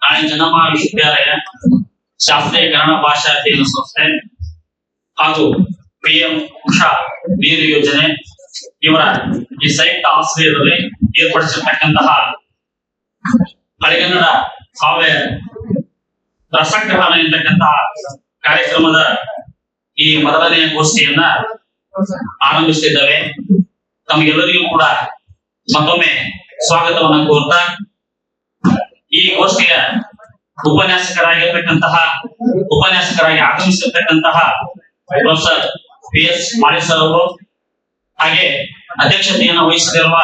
ರಾಣಿ ಚೆನ್ನಮ್ಮ ವಿಶ್ವವಿದ್ಯಾಲಯ, ಶಾಸ್ತ್ರೀಯ ಕನ್ನಡ ಭಾಷಾ ಅಧ್ಯಯನ ಸಂಸ್ಥೆ ಹಾಗೂ PM ಉಷಾ ನೀರು ಯೋಜನೆ ಇವರ ಈ ಸಂಯುಕ್ತ ಆಶ್ರಯದಲ್ಲಿ ಏರ್ಪಡಿಸಿರ್ತಕ್ಕಂತಹ ಹಳೆಗನ್ನಡ ಕಾವ್ಯ ರಸಗ್ರಹಣ ಎಂತಕ್ಕಂತಹ ಕಾರ್ಯಕ್ರಮದ ಈ ಮೊದಲನೆಯ ಗೋಷ್ಠಿಯನ್ನ ಆರಂಭಿಸುತ್ತಿದ್ದೇವೆ. ತಮಗೆಲ್ಲರಿಗೂ ಕೂಡ ಮತ್ತೊಮ್ಮೆ ಸ್ವಾಗತವನ್ನು ಕೋರ್ತಾ ಈ ಗೋಷ್ಠಿಯ ಉಪನ್ಯಾಸಕರಾಗಿ ಆಗಮಿಸಿರ್ತಕ್ಕಂತಹ ಪ್ರೊಫೆಸರ್ PS ಮಾಳಿಸರ್ ಅವರು ಹಾಗೆ ಅಧ್ಯಕ್ಷತೆಯನ್ನು ವಹಿಸಲಿರುವ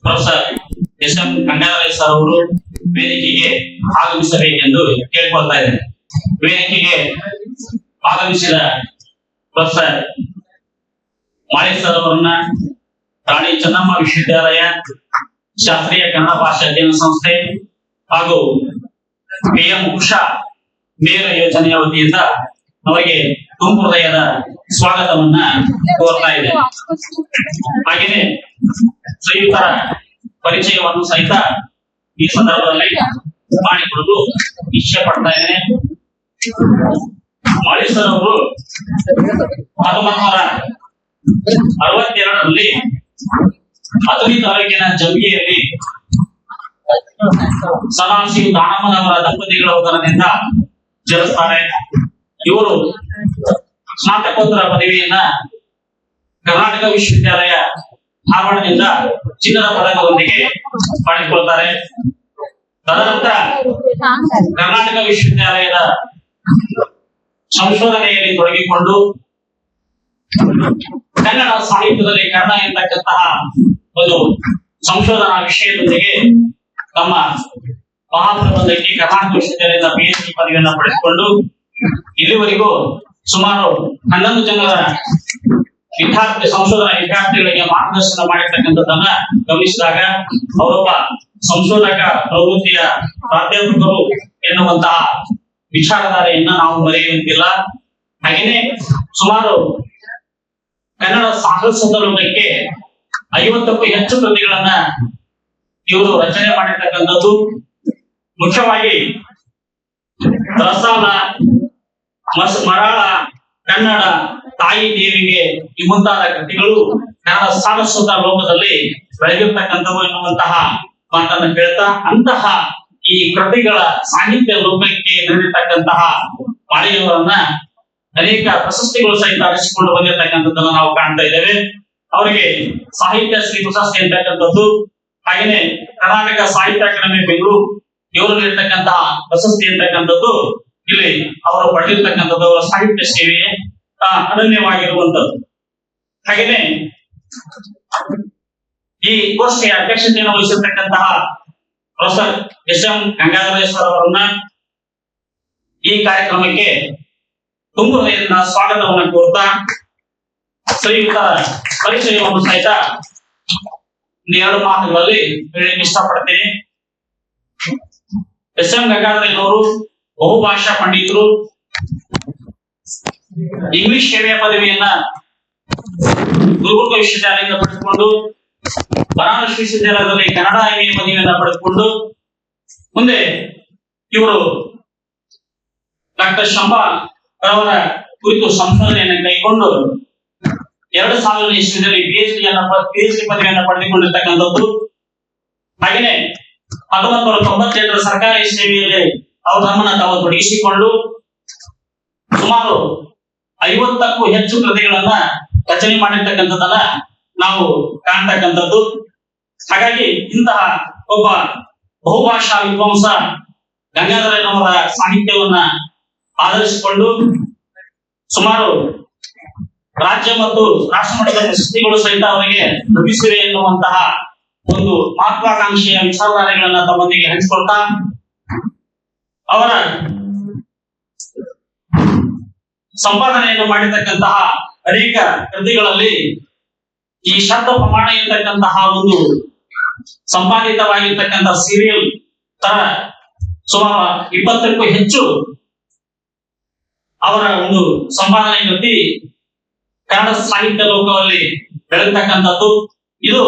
ಪ್ರೊಫೆಸರ್ SM ಗಂಗಾಧರ ಸರ್ ಅವರು ವೇದಿಕೆಗೆ ಆಗಮಿಸಬೇಕೆಂದು ಕೇಳಿಕೊಳ್ತಾ ಇದ್ದೇನೆ. ವೇದಿಕೆಗೆ ಆಗಮಿಸಿದ ಪ್ರೊಫೆಸರ್ ಮಾಳಿಸರ್ ಅವರನ್ನ ರಾಣಿ ಚೆನ್ನಮ್ಮ ವಿಶ್ವವಿದ್ಯಾಲಯ, ಶಾಸ್ತ್ರೀಯ ಕನ್ನಡ ಭಾಷಾ ಅಧ್ಯಯನ ಸಂಸ್ಥೆ ಹಾಗೂ PM ಉಷಾ ನೀರು ಯೋಜನೆಯ ವತಿಯಿಂದ ಅವರಿಗೆ ತುಂಬು ಹೃದಯದ ಸ್ವಾಗತವನ್ನ ಕೋರ್ತಾ ಇದೆ. ಹಾಗೆಯೇ ಶ್ರೀಯುತರ ಪರಿಚಯವನ್ನು ಸಹಿತ ಈ ಸಂದರ್ಭದಲ್ಲಿ ಮಾಡಿಕೊಳ್ಳಲು ಇಚ್ಛೆ ಪಡ್ತಾ ಇದ್ದೇನೆ. ಮಾಳಿಸರ್ ಅವರು 1962ರಲ್ಲಿ ಅಥಣಿ ತಾಲೂಕಿನ ಜಂಬಿಗೆಯಲ್ಲಿ ಸದಾಶಿವ ದಾನಮ್ಮನವರ ದಂಪತಿಗಳ ಉದರದಿಂದ ಜನಿಸ್ತಾರೆ. ಇವರು ಸ್ನಾತಕೋತ್ತರ ಪದವಿಯನ್ನ ಕರ್ನಾಟಕ ವಿಶ್ವವಿದ್ಯಾಲಯ ಧಾರವಾಡದಿಂದ ಚಿನ್ನದ ಪದಕದೊಂದಿಗೆ ಪಡೆದುಕೊಳ್ತಾರೆ. ತದನಂತರ ಕರ್ನಾಟಕ ವಿಶ್ವವಿದ್ಯಾಲಯದ ಸಂಶೋಧನೆಯಲ್ಲಿ ತೊಡಗಿಕೊಂಡು ಕನ್ನಡ ಸಾಹಿತ್ಯದಲ್ಲಿ ಕನ್ನಡ ಎಂತಕ್ಕಂತಹ ಒಂದು ಸಂಶೋಧನಾ ವಿಷಯದೊಂದಿಗೆ ತಮ್ಮ ಮಹಾಪ್ರಬಂಧಕ್ಕೆ ಕರ್ನಾಟಕ ವಿಶ್ವವಿದ್ಯಾಲಯದ PhD ಪದವಿಯನ್ನು ಪಡೆದುಕೊಂಡು ಇಲ್ಲಿವರೆಗೂ ಸುಮಾರು 11 ಜನರ ಸಂಶೋಧನಾ ವಿದ್ಯಾರ್ಥಿಗಳಿಗೆ ಮಾರ್ಗದರ್ಶನ ಮಾಡಿರ್ತಕ್ಕಂಥದ್ದನ್ನ ಗಮನಿಸಿದಾಗ ಅವರೊಬ್ಬ ಸಂಶೋಧಕ ಪ್ರವೃತ್ತಿಯ ಪ್ರಾಧ್ಯಾಪಕರು ಎನ್ನುವಂತಹ ವಿಚಾರಧಾರೆಯನ್ನ ನಾವು ಮರೆಯುವಂತಿಲ್ಲ. ಹಾಗೆಯೇ ಸುಮಾರು ಕನ್ನಡ ಸಾಹಸದ ಲೋಕಕ್ಕೆ 50ಕ್ಕೂ ಹೆಚ್ಚು ಕೃತಿಗಳನ್ನ ಇವರು ರಚನೆ ಮಾಡಿರ್ತಕ್ಕಂಥದ್ದು. ಮುಖ್ಯವಾಗಿ ರಸಾಲ, ಮರಾಳ, ಕನ್ನಡ, ತಾಯಿ ದೇವಿಗೆ ಈ ಮುಂತಾದ ಕೃತಿಗಳು ಕನ್ನಡ ಸಾರಸ್ವತ ಲೋಕದಲ್ಲಿ ಬೆಳೆದಿರ್ತಕ್ಕಂಥವು ಎನ್ನುವಂತಹ ಮಾತನ್ನು ಹೇಳ್ತಾ, ಅಂತಹ ಈ ಕೃತಿಗಳ ಸಾಹಿತ್ಯ ಲೋಕಕ್ಕೆ ನೀಡಿರ್ತಕ್ಕಂತಹ ಮಾಳಿಯವರನ್ನ ಅನೇಕ ಪ್ರಶಸ್ತಿಗಳು ಸಹಿತ ಅರಸಿಕೊಂಡು ಬಂದಿರತಕ್ಕಂಥದ್ದನ್ನು ನಾವು ಕಾಣ್ತಾ ಇದ್ದೇವೆ. ಅವರಿಗೆ ಸಾಹಿತ್ಯ ಶ್ರೀ ಪ್ರಶಸ್ತಿ ಅಂತಕ್ಕಂಥದ್ದು, ಹಾಗೆಯೇ ಕರ್ನಾಟಕ ಸಾಹಿತ್ಯ ಅಕಾಡೆಮಿ ಬೆಂಗಳೂರು ಇವರು ನೀಡಿರ್ತಕ್ಕಂತಹ ಪ್ರಶಸ್ತಿ ಅಂತಕ್ಕಂಥದ್ದು ಇಲ್ಲಿ ಅವರು ಪಡೆದಿರ್ತಕ್ಕಂಥದ್ದು ಅವರ ಸಾಹಿತ್ಯ ಸೇವೆಯೇ ಅನನ್ಯವಾಗಿರುವಂತದ್ದು. ಹಾಗೆಯೇ ಈ ಗೋಷ್ಠಿಯ ಅಧ್ಯಕ್ಷತೆಯನ್ನು ವಹಿಸಿರ್ತಕ್ಕಂತಹ ಪ್ರೊಫೆಸರ್ SM ಗಂಗಾಧರ ಸರ್ ಅವರನ್ನ ಈ ಕಾರ್ಯಕ್ರಮಕ್ಕೆ ತುಂಬು ಹೃದಯದಿಂದ ಸ್ವಾಗತವನ್ನು ಕೋರ್ತಾ ಶ್ರೀಯುತರ ಪರಿಚಯವನ್ನು ಸಹಿತ 2 ಮಾತುಗಳಲ್ಲಿ ಹೇಳಲಿಕ್ಕೆ ಇಷ್ಟಪಡ್ತೀನಿ. SM ಗಂಗಾಧರಯ್ಯನವರು ಬಹುಭಾಷಾ ಪಂಡಿತರು, ಇಂಗ್ಲಿಷ್ ಸೇವೆಯ ಪದವಿಯನ್ನ ಗುಲ್ಬರ್ಗ ವಿಶ್ವವಿದ್ಯಾಲಯದಿಂದ ಪಡೆದುಕೊಂಡು ಬನಾರಸ್ ವಿಶ್ವವಿದ್ಯಾಲಯದಲ್ಲಿ ಕನ್ನಡ MA ಪದವಿಯನ್ನ ಪಡೆದುಕೊಂಡು ಮುಂದೆ ಇವರು ಡಾಕ್ಟರ್ ಶಂಭಾ ಅವರ ಕುರಿತು ಸಂಶೋಧನೆಯನ್ನು ಕೈಗೊಂಡು 2000 ಇಸ್ವಿಯಲ್ಲಿ PhD ಪದವಿಯನ್ನು ಪಡೆದುಕೊಂಡಿರ್ತಕ್ಕಂಥದ್ದು. ಹಾಗೆಯೇ 1998ರ ಸರ್ಕಾರಿ ಸೇವೆಯಲ್ಲಿ ಅವರು ನಮ್ಮನ್ನ ತಾವು ತೊಡಗಿಸಿಕೊಂಡು ಸುಮಾರು 50ಕ್ಕೂ ಹೆಚ್ಚು ಕೃತಿಗಳನ್ನ ರಚನೆ ಮಾಡಿರ್ತಕ್ಕಂಥದ್ದನ್ನ ನಾವು ಕಾಣ್ತಕ್ಕಂಥದ್ದು. ಹಾಗಾಗಿ ಇಂತಹ ಒಬ್ಬ ಬಹುಭಾಷಾ ವಿದ್ವಾಂಸ ಗಂಗಾಧರಯ್ಯನವರ ಸಾಹಿತ್ಯವನ್ನ ಆಧರಿಸಿಕೊಂಡು ಸುಮಾರು ರಾಜ್ಯ ಮತ್ತು ರಾಷ್ಟ್ರಮಟ್ಟದ ಪ್ರಶಸ್ತಿಗಳು ಸಹಿತ ಅವರಿಗೆ ಲಭಿಸಿವೆ ಎನ್ನುವಂತಹ ಒಂದು ಮಹತ್ವಾಕಾಂಕ್ಷೆಯ ವಿಚಾರಧಾರೆಗಳನ್ನ ತಮ್ಮೊಂದಿಗೆ ಹಂಚಿಕೊಳ್ತಾ ಅವರ ಸಂಪಾದನೆಯನ್ನು ಮಾಡಿರ್ತಕ್ಕಂತಹ ಅನೇಕ ಕೃತಿಗಳಲ್ಲಿ ಈ ಶಬ್ದ ಪ್ರಮಾಣ ಇರತಕ್ಕಂತಹ ಒಂದು ಸಂಪಾದಿತವಾಗಿರ್ತಕ್ಕಂತಹ ಸೀರಿಯಲ್ ತರ ಸುಮಾರು 20ಕ್ಕೂ ಹೆಚ್ಚು ಅವರ ಒಂದು ಸಂಪಾದನೆ ಕೃತಿ ಕನ್ನಡ ಸಾಹಿತ್ಯ ಲೋಕದಲ್ಲಿ ಬೆಳೆತಕ್ಕಂಥದ್ದು. ಇದು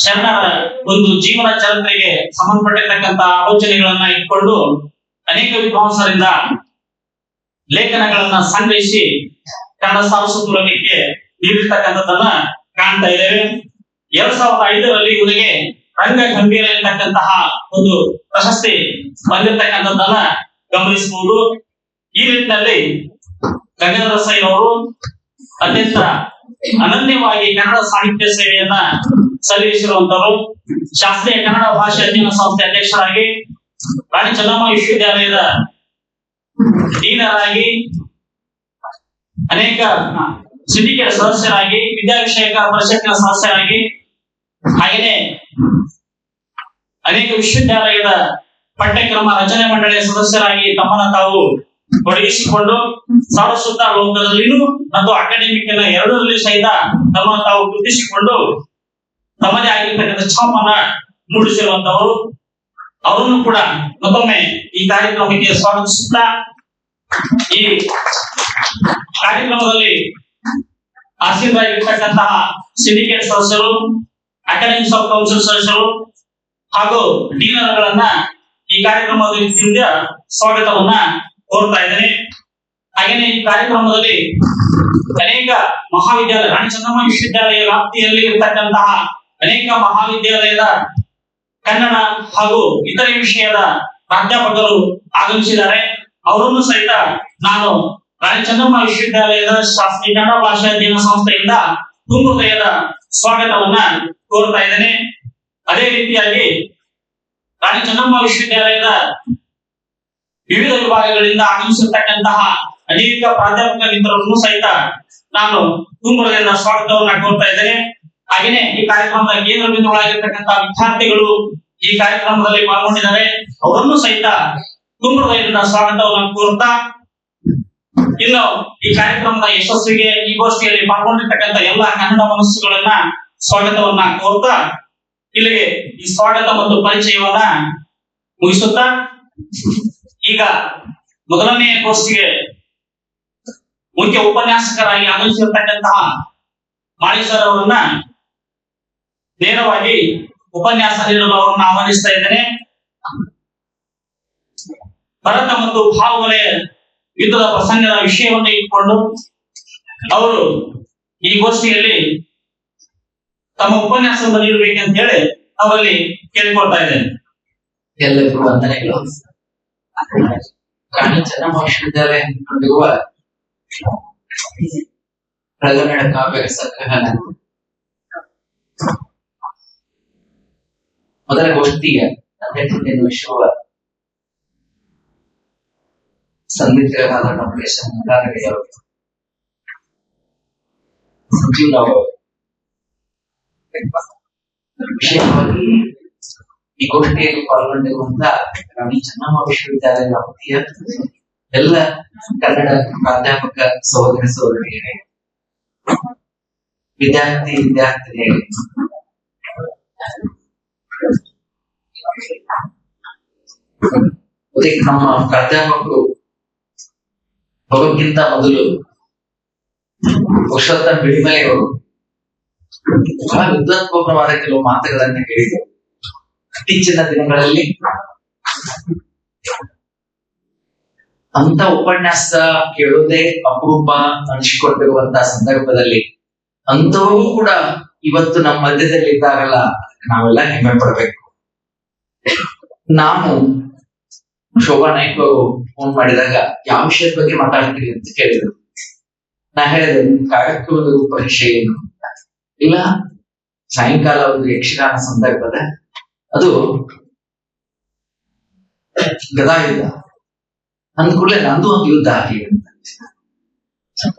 ಶರಣರ ಒಂದು ಜೀವನ ಚರಿತ್ರೆಗೆ ಸಂಬಂಧಪಟ್ಟಿರ್ತಕ್ಕಂಥ ಆಲೋಚನೆಗಳನ್ನ ಇಟ್ಕೊಂಡು ಅನೇಕ ವಿದ್ವಾಂಸರಿಂದ ಲೇಖನಗಳನ್ನ ಸಂಗ್ರಹಿಸಿ ಕನ್ನಡ ಸಾರಸ್ವತ ಮೂಲಕಕ್ಕೆ ನೀಡಿರ್ತಕ್ಕಂಥದ್ದನ್ನ ಕಾಣ್ತಾ ಇದ್ದೇವೆ. 2005ರಲ್ಲಿ ಇವರಿಗೆ ರಂಗ ಗಂಭೀರ ಎಂತಕ್ಕಂತಹ ಒಂದು ಪ್ರಶಸ್ತಿ ಬಂದಿರತಕ್ಕಂಥದ್ದನ್ನ ಗಮನಿಸಬಹುದು. ಈ ನಿಟ್ಟಿನಲ್ಲಿ ಗಂಗಾಧರ ಸೈನವರು ಅತ್ಯಂತ ಅನನ್ಯವಾಗಿ ಕನ್ನಡ ಸಾಹಿತ್ಯ ಸೇವೆಯನ್ನ ಸಲ್ಲಿಸಿರುವಂತವರು. ಶಾಸ್ತ್ರೀಯ ಕನ್ನಡ ಭಾಷೆ ಅಧ್ಯಯನ ಸಂಸ್ಥೆ ಅಧ್ಯಕ್ಷರಾಗಿ, ರಾಣಿ ಚೆನ್ನಮ್ಮ ವಿಶ್ವವಿದ್ಯಾಲಯದ ಡೀನರಾಗಿ, ಅನೇಕ ಸಿಂಡಿಕೇಟ್ ಸದಸ್ಯರಾಗಿ, ವಿದ್ಯಾ ವಿಷಯಕ ಪರಿಷತ್ತಿನ ಸದಸ್ಯರಾಗಿ, ಹಾಗೆಯೇ ಅನೇಕ ವಿಶ್ವವಿದ್ಯಾಲಯದ ಪಠ್ಯಕ್ರಮ ರಚನೆ ಮಂಡಳಿಯ ಸದಸ್ಯರಾಗಿ ತಮ್ಮನ್ನ ತಾವು ತೊಡಗಿಸಿಕೊಂಡು ಸಾರಸ್ವತ ಲೋಕದಲ್ಲಿಯೂ ಮತ್ತು ಅಕಾಡೆಮಿಕ್ ಎರಡರಲ್ಲಿ ಸಹಿತ ತಮ್ಮನ್ನು ತಾವು ಗುರುತಿಸಿಕೊಂಡು ತಮ್ಮದೇ ಆಗಿರ್ತಕ್ಕಂಥ ಛಾಪನ್ನ ಮೂಡಿಸಿರುವಂತವರು. ಅವರನ್ನು ಕೂಡ ಮತ್ತೊಮ್ಮೆ ಈ ಕಾರ್ಯಕ್ರಮಕ್ಕೆ ಸ್ವಾಗತಿಸುತ್ತಾ, ಈ ಕಾರ್ಯಕ್ರಮದಲ್ಲಿ ಆಸೀನರಾಗಿರ್ತಕ್ಕಂತಹ ಸಿಂಡಿಕೇಟ್ ಸದಸ್ಯರು, ಅಕಾಡೆಮಿಕ್ ಸಬ್ ಕೌನ್ಸಿಲ್ ಸದಸ್ಯರು ಹಾಗೂ ಡೀನರ್ಗಳನ್ನ ಈ ಕಾರ್ಯಕ್ರಮದಿಂದ ಸ್ವಾಗತವನ್ನ ಕೋರ್ತಾ ಇದ್ದೇನೆ. ಹಾಗೇನೆ ಈ ಕಾರ್ಯಕ್ರಮದಲ್ಲಿ ಅನೇಕ ಮಹಾವಿದ್ಯಾಲಯ, ರಾಣಿ ಚೆನ್ನಮ್ಮ ವಿಶ್ವವಿದ್ಯಾಲಯ ವ್ಯಾಪ್ತಿಯಲ್ಲಿ ಇರತಕ್ಕಂತಹ ಅನೇಕ ಮಹಾವಿದ್ಯಾಲಯದ ಕನ್ನಡ ಹಾಗೂ ಇತರೆ ವಿಷಯದ ಪ್ರಾಧ್ಯಾಪಕರು ಆಗಮಿಸಿದ್ದಾರೆ. ಅವರನ್ನು ಸಹಿತ ನಾನು ರಾಣಿ ಚೆನ್ನಮ್ಮ ವಿಶ್ವವಿದ್ಯಾಲಯದ ಶಾಸ್ತ್ರೀಯ ಕನ್ನಡ ಭಾಷಾ ಅಧ್ಯಯನ ಸಂಸ್ಥೆಯಿಂದ ತುಂಬ ಹೃದಯದ ಸ್ವಾಗತವನ್ನ ಕೋರ್ತಾ ಇದ್ದೇನೆ. ಅದೇ ರೀತಿಯಾಗಿ ರಾಣಿ ಚೆನ್ನಮ್ಮ ವಿಶ್ವವಿದ್ಯಾಲಯದ ವಿವಿಧ ವಿಭಾಗಗಳಿಂದ ಆಗಮಿಸಿರ್ತಕ್ಕಂತಹ ಅನೇಕ ಪ್ರಾಧ್ಯಾಪಕ ಮಿತ್ರರನ್ನು ಸಹಿತ ನಾನು ತುಂಬ ಹೃದಯದ ಸ್ವಾಗತವನ್ನ ಕೋರ್ತಾ ಇದ್ದೇನೆ. ಹಾಗೆಯೇ ಈ ಕಾರ್ಯಕ್ರಮದ ಕೇಂದ್ರ ಬಿಂದುಗಳಾಗಿರ್ತಕ್ಕಂತಹ ವಿದ್ಯಾರ್ಥಿಗಳು ಈ ಕಾರ್ಯಕ್ರಮದಲ್ಲಿ ಪಾಲ್ಗೊಂಡಿದ್ದಾರೆ. ಅವರನ್ನು ಸಹಿತ ತುಂಬ ಹೃದಯದ ಸ್ವಾಗತವನ್ನು ಕೋರ್ತಾ, ಇನ್ನು ಈ ಕಾರ್ಯಕ್ರಮದ ಯಶಸ್ವಿಗೆ ಈ ಗೋಷ್ಠಿಯಲ್ಲಿ ಪಾಲ್ಗೊಂಡಿರ್ತಕ್ಕಂಥ ಎಲ್ಲಾ ಕನ್ನಡ ಮನಸ್ಸುಗಳನ್ನ ಸ್ವಾಗತವನ್ನ ಕೋರ್ತಾ, ಇಲ್ಲಿಗೆ ಈ ಸ್ವಾಗತ ಮತ್ತು ಪರಿಚಯವನ್ನ ಮುಗಿಸುತ್ತಾ, ಈಗ ಮೊದಲನೆಯ ಗೋಷ್ಠಿಗೆ ಮುಖ್ಯ ಉಪನ್ಯಾಸಕರಾಗಿ ಆಗಮಿಸಿರ್ತಕ್ಕಂತಹ ಮಾಳಿ ಸರ್ ಅವರನ್ನ ನೇರವಾಗಿ ಉಪನ್ಯಾಸ ನೀಡಲು ಅವರನ್ನು ಆಹ್ವಾನಿಸ್ತಾ ಇದ್ದೇನೆ. ಭರತ ಮತ್ತು ಭಾವನೆ ಯುದ್ಧದ ಪ್ರಸಂಗದ ವಿಷಯವನ್ನು ಇಟ್ಟುಕೊಂಡು ಅವರು ಈ ಗೋಷ್ಠಿಯಲ್ಲಿ ತಮ್ಮ ಉಪನ್ಯಾಸವನ್ನು ನೀಡಬೇಕಂತ ಹೇಳಿ ಅವರಲ್ಲಿ ಕೇಳಿಕೊಳ್ತಾ ಇದ್ದೇನೆ. ಎಲ್ಲರಿಗೂ ವಂದನೆಗಳು. ರಾಣಿ ಚೆನ್ನಮ್ಮ ವಿಶ್ವವಿದ್ಯಾಲಯ ಹಮ್ಮಿಕೊಂಡಿರುವ ಪ್ರಗನ್ನಡ ಕಾವ್ಯ ಸಂಗ್ರಹಣ ಮೊದಲ ಗೋಷ್ಠಿಯ ಅಧ್ಯಕ್ಷತೆಯನ್ನು ವಹಿಸುವ ಸಂಗೀತಗಾರ ಡಾಕ್ಟರ್ ಎಸ್ ಅವರು, ಸಂಜೀವ್ ರಾವ್ ಅವರು, ವಿಶೇಷವಾಗಿ ಈ ಗೋಷ್ಠಿಯಲ್ಲಿ ಪಾಲ್ಗೊಂಡಿರುವಂತಹ ರಾಣಿ ಚೆನ್ನಮ್ಮ ವಿಶ್ವವಿದ್ಯಾಲಯ ವ್ಯಾಪ್ತಿಯ ಎಲ್ಲ ಕನ್ನಡ ಪ್ರಾಧ್ಯಾಪಕ ಸಹೋದರ ಸಹೋದರಿಯರೇ, ವಿದ್ಯಾರ್ಥಿನಿಯರೇ, ನಮ್ಮ ಪ್ರಾಧ್ಯಾಪಕರು ಹೋಗೋಕ್ಕಿಂತ ಮೊದಲು ಪುರುಷೋತ್ತಮ ಬಿಳಿಮಲೆ ಅವರು ಬಹಳ ವಿದ್ವತ್ಪೂರ್ಣವಾದ ಕೆಲವು ಮಾತುಗಳನ್ನ ಹೇಳಿದರು. ಇತ್ತೀಚಿನ ದಿನಗಳಲ್ಲಿ ಅಂತ ಉಪನ್ಯಾಸ ಕೇಳೋದೇ ಅಪರೂಪ ಅನಿಸಿಕೊಂಡಿರುವಂತಹ ಸಂದರ್ಭದಲ್ಲಿ ಅಂತವೂ ಕೂಡ ಇವತ್ತು ನಮ್ಮ ಮಧ್ಯದಲ್ಲಿ ಇದ್ದಾಗಲ್ಲ, ನಾವೆಲ್ಲ ಹೆಮ್ಮೆ ಪಡ್ಬೇಕು. ನಾನು ಶೋಭಾ ನಾಯ್ಕ ಅವರು ಫೋನ್ ಮಾಡಿದಾಗ ಯಾವ ವಿಷಯದ ಬಗ್ಗೆ ಮಾತಾಡ್ತೀವಿ ಅಂತ ಕೇಳಿದ್ರು. ನಾ ಹೇಳಿದೆ, ಕಾರ್ಯಕ್ರಮದ ರೂಪರೇಷೆ ಏನು? ಇಲ್ಲ, ಸಾಯಂಕಾಲ ಒಂದು ಯಕ್ಷಗಾನ ಸಂದರ್ಭದ ಅದು ಗದಾ ಯುದ್ಧ ಅಂದ್ಕೂಡ್ಲೆ ನಂದು ಒಂದು ಯುದ್ಧ ಆಗಿ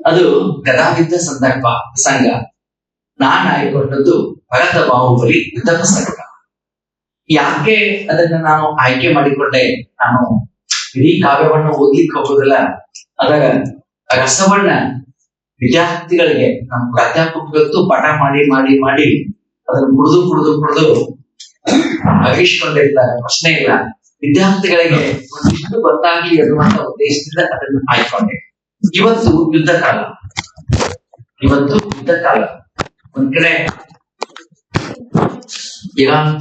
ಅದು ಗದಾ ಯುದ್ಧ ಸಂದರ್ಭ ಪ್ರಸಂಗ. ನಾನು ಆಯ್ಕೊಂಡದ್ದು ಭರತ ಬಾಹುಬಲಿ ಯುದ್ಧ ಪ್ರಸಂಗ. ಯಾಕೆ ಅದನ್ನ ನಾನು ಆಯ್ಕೆ ಮಾಡಿಕೊಂಡೆ? ನಾನು ಇಡೀ ಕಾವ್ಯವನ್ನು ಓದ್ಲಿಕ್ಕೆ ಹೋಗೋದಿಲ್ಲ, ಅದರ ರಸವನ್ನ ವಿದ್ಯಾರ್ಥಿಗಳಿಗೆ ನಮ್ಮ ಪ್ರಾಧ್ಯಾಪಕರು ಪಾಠ ಮಾಡಿ ಮಾಡಿ ಮಾಡಿ ಅದನ್ನು ಕುಡಿದು ಅಗಿಸ್ಕೊಂಡಿರ್ತಾರೆ, ಪ್ರಶ್ನೆ ಇಲ್ಲ. ವಿದ್ಯಾರ್ಥಿಗಳಿಗೆ ಒಂದಿಷ್ಟು ಗೊತ್ತಾಗ್ಲಿ ಅನ್ನುವಂತ ಉದ್ದೇಶದಿಂದ ಅದನ್ನು ಆಯ್ಕೊಂಡೆ. ಇವತ್ತು ಯುದ್ಧ ಕಾಲ, ಒಂದ್ ಕಡೆ ಇರಾನ್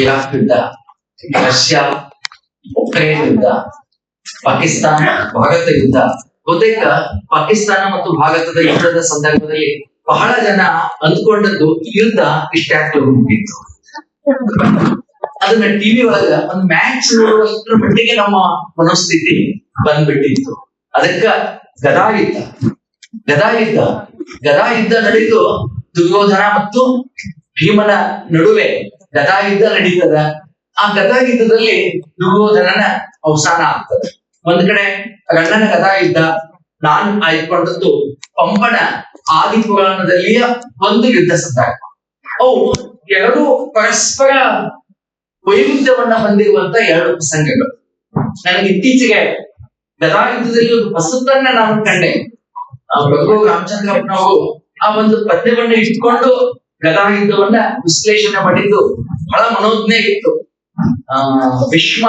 ಇರಾಕ್ ಯುದ್ಧ, ರಷ್ಯಾ ಉಕ್ರೇನ್ ಯುದ್ಧ, ಪಾಕಿಸ್ತಾನ ಭಾರತ ಯುದ್ಧ. ಬಹುತೇಕ ಪಾಕಿಸ್ತಾನ ಮತ್ತು ಭಾರತದ ಯುದ್ಧದ ಸಂದರ್ಭದಲ್ಲಿ ಬಹಳ ಜನ ಅಂದ್ಕೊಂಡದ್ದು ಈ ಯುದ್ಧ ಇಷ್ಟಾಗ್ಲೂ ಮುಗಿತ್ತು. ಅದನ್ನ ಟಿವಿ ಒಳಗ ಒಂದು ಮ್ಯಾಚ್ ನೋಡುವಷ್ಟರ ಮಟ್ಟಿಗೆ ನಮ್ಮ ಮನೋಸ್ಥಿತಿ ಬಂದ್ಬಿಟ್ಟಿತ್ತು. ಅದಕ್ಕ ಗದಾಯುದ್ಧ ಗದಾಯುದ್ಧ ನಡೆದು ದುರ್ಯೋಧನ ಮತ್ತು ಭೀಮನ ನಡುವೆ ಗದಾಯುದ್ಧ ನಡೀತದ. ಆ ಗದಾಯುದ್ಧದಲ್ಲಿ ದುರ್ಯೋಧನನ ಅವಸಾನ ಆಗ್ತದೆ. ಒಂದ್ ಕಡೆ ರಣ್ಣನ ಗದಾಯುದ್ಧ, ನಾನು ಆಯ್ಕೊಂಡದ್ದು ಪಂಪನ ಆದಿಪುರಾಣದಲ್ಲಿಯ ಒಂದು ಯುದ್ಧ ಸಂದರ್ಭ. ಅವು ಎರಡು ಪರಸ್ಪರ ವೈರುಧ್ಯವನ್ನ ಹೊಂದಿರುವಂತ ಎರಡು ಪ್ರಸಂಗಗಳು. ನನಗೆ ಇತ್ತೀಚೆಗೆ ಗದಾಯುದ್ಧದಲ್ಲಿ ಒಂದು ಹೊಸತನ್ನ ನಾನು ಕಂಡೆ. ಪ್ರಭು ರಾಮಚಂದ್ರಪ್ಪನವರು ಆ ಒಂದು ಪದ್ಯವನ್ನ ಇಟ್ಕೊಂಡು ಗದಾಯುದ್ಧವನ್ನ ವಿಶ್ಲೇಷಣೆ ಮಾಡಿದ್ದು ಬಹಳ ಮನೋಜ್ಞೆ ಇತ್ತು. ಭೀಷ್ಮ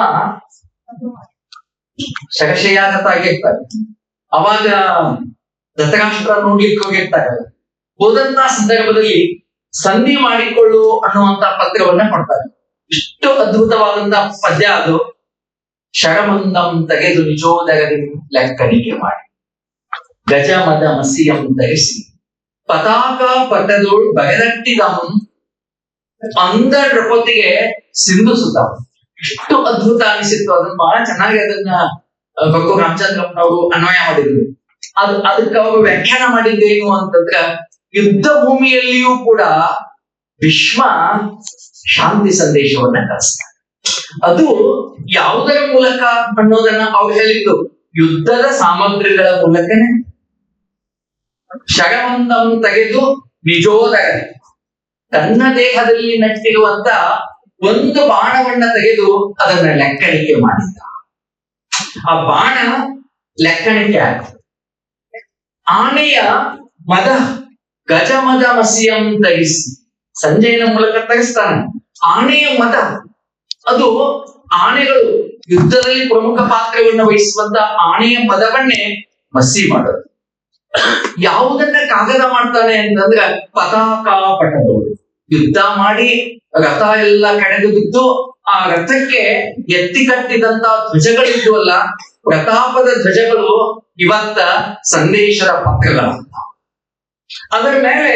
ಶರಶಯ್ಯಾಗತ ಆಗಿರ್ತಾರೆ. ಅವಾಗ ಧೃತರಾಷ್ಟ್ರ ನೋಡ್ಲಿಕ್ಕೆ ಹೋಗಿರ್ತಾರೆ. ಹೋದಂತ ಸಂದರ್ಭದಲ್ಲಿ ಸಂಧಿ ಮಾಡಿಕೊಳ್ಳು ಅನ್ನುವಂತ ಪತ್ರವನ್ನ ಕೊಡ್ತಾರೆ. ಇಷ್ಟು ಅದ್ಭುತವಾದಂತ ಪದ್ಯ ಅದು. ಶರಮಂದಂ ತೆಗೆದು ನಿಜೋದಗದಿ ಲೆಕ್ಕಣಿಕೆ ಮಾಡಿ, ಗಜಮದ ಮಸಿಯಂ ಧರಿಸಿ ಪತಾಕ ಪಟದೋಳ್ ಬಗೆದಟ್ಟಿದಂ ಅಂದ ನೃಪತಿಗೆ ಸಿಂಧು ಸುತ. ಇಷ್ಟು ಅದ್ಭುತ ಅನಿಸಿತ್ತು. ಅದನ್ನ ಬಹಳ ಚೆನ್ನಾಗಿ ಅದನ್ನ ಭಗವಾನ್ ರಾಮಚಂದ್ರಪ್ಪನವರು ಅನ್ವಯ ಮಾಡಿದ್ರು. ಅದಕ್ಕೆ ಅವರು ವ್ಯಾಖ್ಯಾನ ಮಾಡಿದ್ದೇನು ಅಂತಂದ್ರ, ಯುದ್ಧ ಭೂಮಿಯಲ್ಲಿಯೂ ಕೂಡ ಭೀಷ್ಮ ಶಾಂತಿ ಸಂದೇಶವನ್ನ ಕಳಿಸ್ತಾರೆ. ಅದು ಯಾವುದರ ಮೂಲಕ ಅನ್ನೋದನ್ನ ಅವ್ರು ಹೇಳಿದ್ದು ಯುದ್ಧದ ಸಾಮಗ್ರಿಗಳ ಮೂಲಕನೇ. ಶರವೊಂದನ್ನು ತೆಗೆದು ನಿಜೋದರ, ತನ್ನ ದೇಹದಲ್ಲಿ ನಟ್ಟಿರುವಂತ ಒಂದು ಬಾಣವನ್ನ ತೆಗೆದು ಅದನ್ನ ಲೆಕ್ಕಣಿಕೆ ಮಾಡಿದ್ದ. ಆ ಬಾಣ ಲೆಕ್ಕಣಿಕೆ ಆಗ್ತದೆ. ಆನೆಯ ಮದ ಗಜಮದ ಮಸಿಯಂ ತರಿಸಿ, ಸಂಜಯನ ಮೂಲಕ ತರಿಸ್ತಾನೆ. ಆನೆಯ ಮದ, ಅದು ಆನೆಗಳು ಯುದ್ಧದಲ್ಲಿ ಪ್ರಮುಖ ಪಾತ್ರವನ್ನು ವಹಿಸುವಂತ ಆನೆಯ ಮದವನ್ನೇ ಮಸಿ ಮಾಡೋದು. ಯಾವುದನ್ನ ಕಾಗದ ಮಾಡ್ತಾನೆ ಅಂತಂದ್ರೆ ಪತಾಕ ಪಟದೋಳು. ಯುದ್ಧ ಮಾಡಿ ರಥ ಎಲ್ಲ ಕಡೆದು ಬಿದ್ದು ಆ ರಥಕ್ಕೆ ಎತ್ತಿ ಕಟ್ಟಿದಂತ ಧ್ವಜಗಳಿದ್ವಲ್ಲ, ಪ್ರತಾಪದ ಧ್ವಜಗಳು ಇವತ್ತ ಸಂದೇಶದ ಪತ್ರಗಳಂತ. ಅದರ ಮೇಲೆ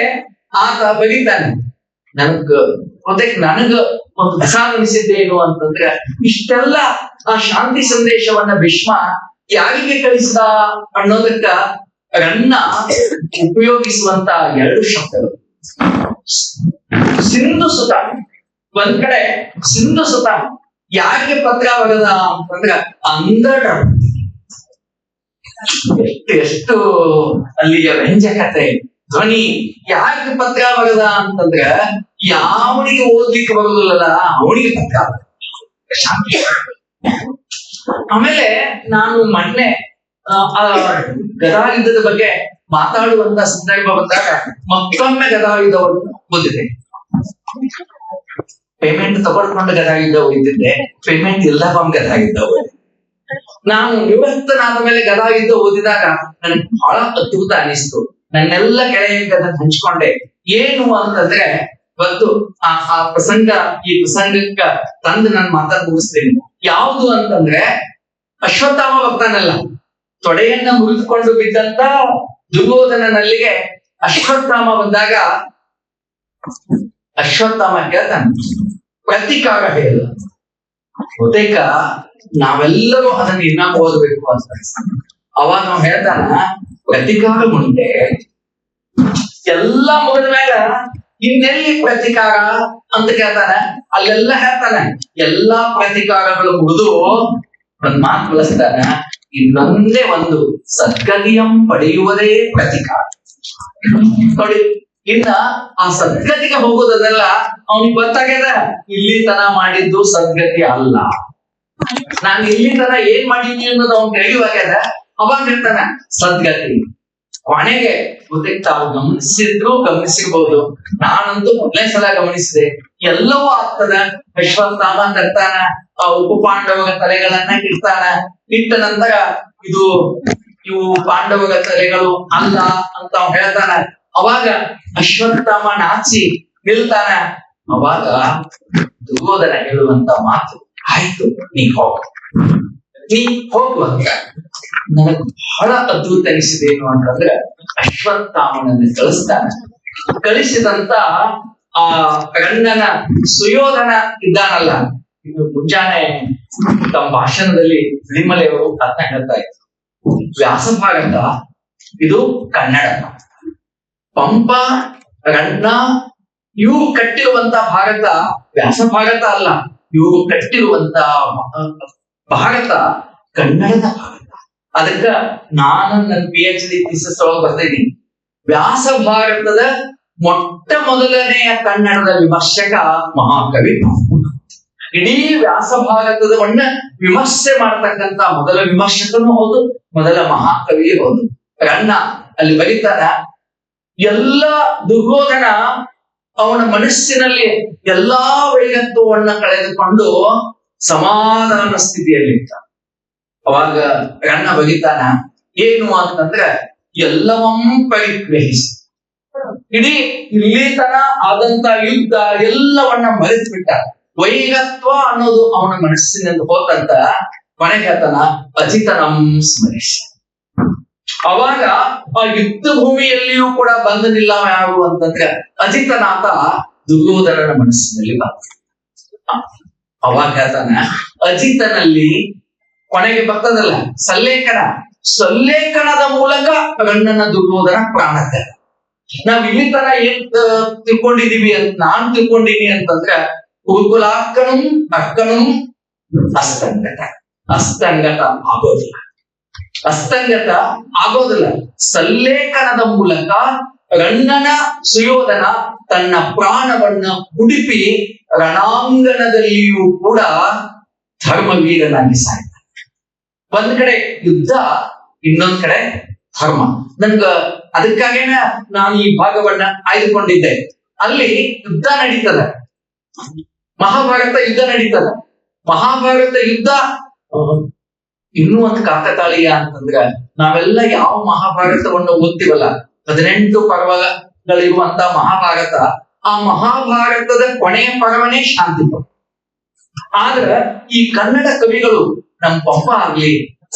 ಆತ ಬರೀತಾನೆ. ನನಗ ಒಂದು ಪ್ರಸಾದ ಅನಿಸಿದ್ದೇನು ಅಂತಂದ್ರೆ, ಇಷ್ಟೆಲ್ಲ ಆ ಶಾಂತಿ ಸಂದೇಶವನ್ನ ಭೀಷ್ಮ ಯಾರಿಗೆ ಕಳಿಸಿದ ಅನ್ನೋದಕ್ಕ ರನ್ನ ಉಪಯೋಗಿಸುವಂತ ಎರಡು ಶಬ್ದಗಳು. ಸಿಂಧು ಸುತ, ಒಂದ್ ಕಡೆ ಸಿಂಧು ಸುತ ಯಾರಿಗೆ ಪತ್ರ ಬರದ ಅಂತಂದ್ರ ಅಂದಡ. ಎಷ್ಟು ಅಲ್ಲಿಯ ವ್ಯಂಜಕತೆ ಧ್ವನಿ. ಯಾರಿಗೆ ಪತ್ರ ಬರದ ಅಂತಂದ್ರ ಯಾವನಿಗೆ ಓದ್ಲಿಕ್ಕೆ ಬರುದಿಲ್ಲಲ್ಲ ಅವನಿಗೆ ಪತ್ರ. ಆಮೇಲೆ ನಾನು ಮೊನ್ನೆ ಗದಾಯುದ್ಧದ ಬಗ್ಗೆ ಮಾತಾಡುವಂತ ಸಂದರ್ಭ ಬಂದಾಗ ಮತ್ತೊಮ್ಮೆ ಗದಾಯುದ್ಧವನ್ನು ಓದಿದೆ. ಪೇಮೆಂಟ್ ತಗೊಳ್ಕೊಂಡು ಗದಾಯುದ್ಧ ಓದಿದ್ದೆ, ಪೇಮೆಂಟ್ ಇಲ್ಲದ ಗದಾಯುದ್ಧ ಓದಿದೆ. ನಾನು ನಿವೃತ್ತನಾದ ಮೇಲೆ ಗದಾಯುದ್ಧ ಓದಿದಾಗ ನನಗೆ ಬಹಳ ಅದ್ಭುತ ಅನಿಸ್ತು. ನನ್ನೆಲ್ಲ ಗೆಳೆಯರಿಗೆ ಅದನ್ನ ಹಂಚ್ಕೊಂಡೆ. ಏನು ಅಂತಂದ್ರೆ, ಇವತ್ತು ಆ ಪ್ರಸಂಗ, ಈ ಪ್ರಸಂಗಕ್ಕ ತಂದು ನಾನು ಮಾತಾಡ್ ಮುಗಿಸ್ತೇನೆ. ಯಾವುದು ಅಂತಂದ್ರೆ, ಅಶ್ವತ್ಥಾಮ ಬರ್ತಾನಲ್ಲ, ತೊಡೆಯನ್ನ ಮುರಿದುಕೊಂಡು ಬಿದ್ದಂತ ದುರ್ಯೋಧನನಲ್ಲಿಗೆ ಅಶ್ವತ್ಥಾಮ ಬಂದಾಗ ಅಶ್ವತ್ಥಾಮ ಕೇಳ್ತಾನೆ, ಪ್ರತಿಕಾರ ಹೇಳ. ಬಹುತೇಕ ನಾವೆಲ್ಲರೂ ಅದನ್ನ ಇನ್ನ ಓದಬೇಕು ಅಂತ. ಅವಾಗ ನಾವು ಹೇಳ್ತಾನ, ಪ್ರತಿಕಾರ ಮುಂದೆ ಎಲ್ಲ ಮುಗಿದ ಮೇಲೆ ಇನ್ನೆಲ್ಲಿ ಪ್ರತಿಕಾರ ಅಂತ ಕೇಳ್ತಾನೆ. ಅಲ್ಲೆಲ್ಲ ಹೇಳ್ತಾನೆ, ಎಲ್ಲಾ ಪ್ರತಿಕಾರಗಳು ಮುಗಿದು ಒಂದ್ ಮಾತು ಬಳಸ್ತಾನ, ಇನ್ನೊಂದೇ ಒಂದು ಸದ್ಗತಿಯಂ ಪಡೆಯುವುದೇ ಪ್ರತಿಕಾರ. ನೋಡಿ, ಇನ್ನ ಆ ಸದ್ಗತಿಗೆ ಹೋಗೋದನ್ನೆಲ್ಲ ಅವನಿಗೆ ಗೊತ್ತಾಗ್ಯದ. ಇಲ್ಲಿ ತನ ಮಾಡಿದ್ದು ಸದ್ಗತಿ ಅಲ್ಲ, ನಾನು ಇಲ್ಲಿ ತನ ಏನ್ ಮಾಡಿದ್ನಿ ಅನ್ನೋದು ಅವ್ನ್ ತಿಳಿಯುವಾಗ್ಯದ. ಅವಾಗ ಹೇಳ್ತಾನ ಸದ್ಗತಿ. ಕೊನೆಗೆ ಗೊತ್ತಿಗೆ ತಾವು ಗಮನಿಸಿರ್ಬಹುದು, ನಾನಂತೂ ಮೊದಲನೇ ಸಲ ಗಮನಿಸಿದೆ. ಎಲ್ಲವೂ ಆಗ್ತದ. ಅಶ್ವತ್ಥಾಮ ತರ್ತಾನ, ಆ ಉಪ ಪಾಂಡವರ ತಲೆಗಳನ್ನ ಇಡ್ತಾನ. ಇಟ್ಟ ನಂತರ ಇವು ಪಾಂಡವರ ತಲೆಗಳು ಅಲ್ಲ ಅಂತ ಅವ್ ಹೇಳ್ತಾನ. ಅವಾಗ ಅಶ್ವತ್ಥಾಮ ನಾಚಿ ನಿಲ್ತಾನ. ಅವಾಗ ದುರ್ಯೋಧನ ಹೇಳುವಂತ ಮಾತು, ಆಯ್ತು ನೀ ಹೋಗುವಂತ. ನನಗೆ ಬಹಳ ಅದ್ಭುತ ಅನಿಸಿದೆ ಏನು ಅಂತಂದ್ರೆ, ಅಶ್ವತ್ಥಾಮನನ್ನು ಕಳಿಸ್ತಾನೆ. ಕಳಿಸಿದಂತ ಆ ಗಂಡನ ಸುಯೋಧನ ಇದ್ದಾನಲ್ಲ, ಇದು ಮುಂಜಾನೆ ತಮ್ಮ ಭಾಷಣದಲ್ಲಿ ವಿಮಲೆಯವರು ಅದನ್ನ ಹೇಳ್ತಾ ಇದ್ರು. ವ್ಯಾಸಭಾರತ ಇದು ಕನ್ನಡ, ಪಂಪ, ರಣ್ಣ ಇವರು ಕಟ್ಟಿರುವಂತ ಭಾರತ ವ್ಯಾಸ ಭಾರತ ಅಲ್ಲ. ಇವರು ಕಟ್ಟಿರುವಂತ ಭಾರತ ಕನ್ನಡದ ಭಾರತ. ಅದಕ್ಕ ನಾನು ನನ್ನ PhD ಥೀಸಿಸ್ ಒಳಗೆ ಬರ್ತಿದ್ದೀನಿ. ವ್ಯಾಸ ಭಾರತದ ಮೊಟ್ಟ ಮೊದಲನೆಯ ಕನ್ನಡದ ವಿಮರ್ಶಕ ಮಹಾಕವಿ. ಇಡೀ ವ್ಯಾಸ ಭಾರತದವನ್ನ ವಿಮರ್ಶೆ ಮಾಡತಕ್ಕಂತ ಮೊದಲ ವಿಮರ್ಶಕನೂ ಹೌದು, ಮೊದಲ ಮಹಾಕವಿ ಹೌದು. ರಣ್ಣ ಅಲ್ಲಿ ಬರೀತಾನ, ಎಲ್ಲ ದುರ್ಯೋಧನ ಅವನ ಮನಸ್ಸಿನಲ್ಲಿ ಎಲ್ಲಾ ವೈರತ್ವವನ್ನ ಕಳೆದುಕೊಂಡು ಸಮಾಧಾನ ಸ್ಥಿತಿಯಲ್ಲಿರ್ತ. ಅವಾಗ ರಣ್ಣ ಬರೀತಾನ ಏನು ಅಂತಂದ್ರೆ, ಎಲ್ಲವಂ ಪರಿಗ್ರಹಿಸಿ, ಇಡೀ ಇಲ್ಲಿ ತನ ಆದಂತ ಯುದ್ಧ ಎಲ್ಲವನ್ನ ಮರೆತು ಬಿಟ್ಟ. ವೈರತ್ವ ಅನ್ನೋದು ಅವನ ಮನಸ್ಸಿನಿಂದ ಹೋತಂತ ಕೊನೆಗೆ ಆತನ ಅಜಿತನಂ ಸ್ಮರಿಸಿ. ಅವಾಗ ಆ ಯುದ್ಧ ಭೂಮಿಯಲ್ಲಿಯೂ ಕೂಡ ಬಂದನಿಲ್ಲ ಯಾರು ಅಂತಂದ್ರೆ ಅಜಿತನಾಥ ದುರ್ಯೋಧನನ ಮನಸ್ಸಿನಲ್ಲಿ ಬಂದ. ಅವಾಗ ಆತನ ಅಜಿತನಲ್ಲಿ ಕೊನೆಗೆ ಬರ್ತದಲ್ಲ ಸಲ್ಲೇಖನ, ಸಲ್ಲೇಖನದ ಮೂಲಕ ಗಂಡನ ದುರ್ಯೋಧನ ಪ್ರಾಣತೆ. ನಾವ್ ಇಲ್ಲಿ ತರ ಏನ್ ತಿಳ್ಕೊಂಡಿದೀವಿ ಅಂತ ನಾನ್ ತಿಳ್ಕೊಂಡಿನಿ ಅಂತಂದ್ರೆ, ಗುರುಕುಲಾರ್ಕಣಂ ಅರ್ಕಣಂ ಅಸ್ತಂಗತ. ಅಸ್ತಂಗತ ಆಗೋದಿಲ್ಲ, ಅಸ್ತಂಗತ ಆಗೋದಿಲ್ಲ. ಸಲ್ಲೇಖನದ ಮೂಲಕ ಗಂಡನ ಸುಯೋಧನ ತನ್ನ ಪ್ರಾಣವನ್ನ ಹುಡುಪಿ ರಣಾಂಗಣದಲ್ಲಿಯೂ ಕೂಡ ಧರ್ಮವೀರನಾಗಿ ಸಾಯ್ತಾನೆ. ಒಂದ್ ಕಡೆ ಯುದ್ಧ, ಇನ್ನೊಂದ್ ಕಡೆ ಧರ್ಮ. ನನ್ಗ ಅದಕ್ಕಾಗೇನ ನಾನು ಈ ಭಾಗವನ್ನ ಆಯ್ದುಕೊಂಡಿದ್ದೆ. ಅಲ್ಲಿ ಯುದ್ಧ ನಡೀತದ, ಮಹಾಭಾರತ ಯುದ್ಧ ನಡೀತದ. ಮಹಾಭಾರತ ಯುದ್ಧ ಇನ್ನೂ ಒಂದು ಕಾಕತಾಳೀಯ ಅಂತಂದ್ರ, ನಾವೆಲ್ಲ ಯಾವ ಮಹಾಭಾರತವನ್ನು ಓದ್ತೀವಲ್ಲ, 18 ಪರ್ವಗಳಿರುವಂತ ಮಹಾಭಾರತ, ಆ ಮಹಾಭಾರತದ ಕೊನೆಯ ಪರ್ವನೇ ಶಾಂತಿ ಪರ್ವ. ಆದ್ರ ಈ ಕನ್ನಡ ಕವಿಗಳು, ನಮ್ ಪಂಪ ಆಗ್ಲಿ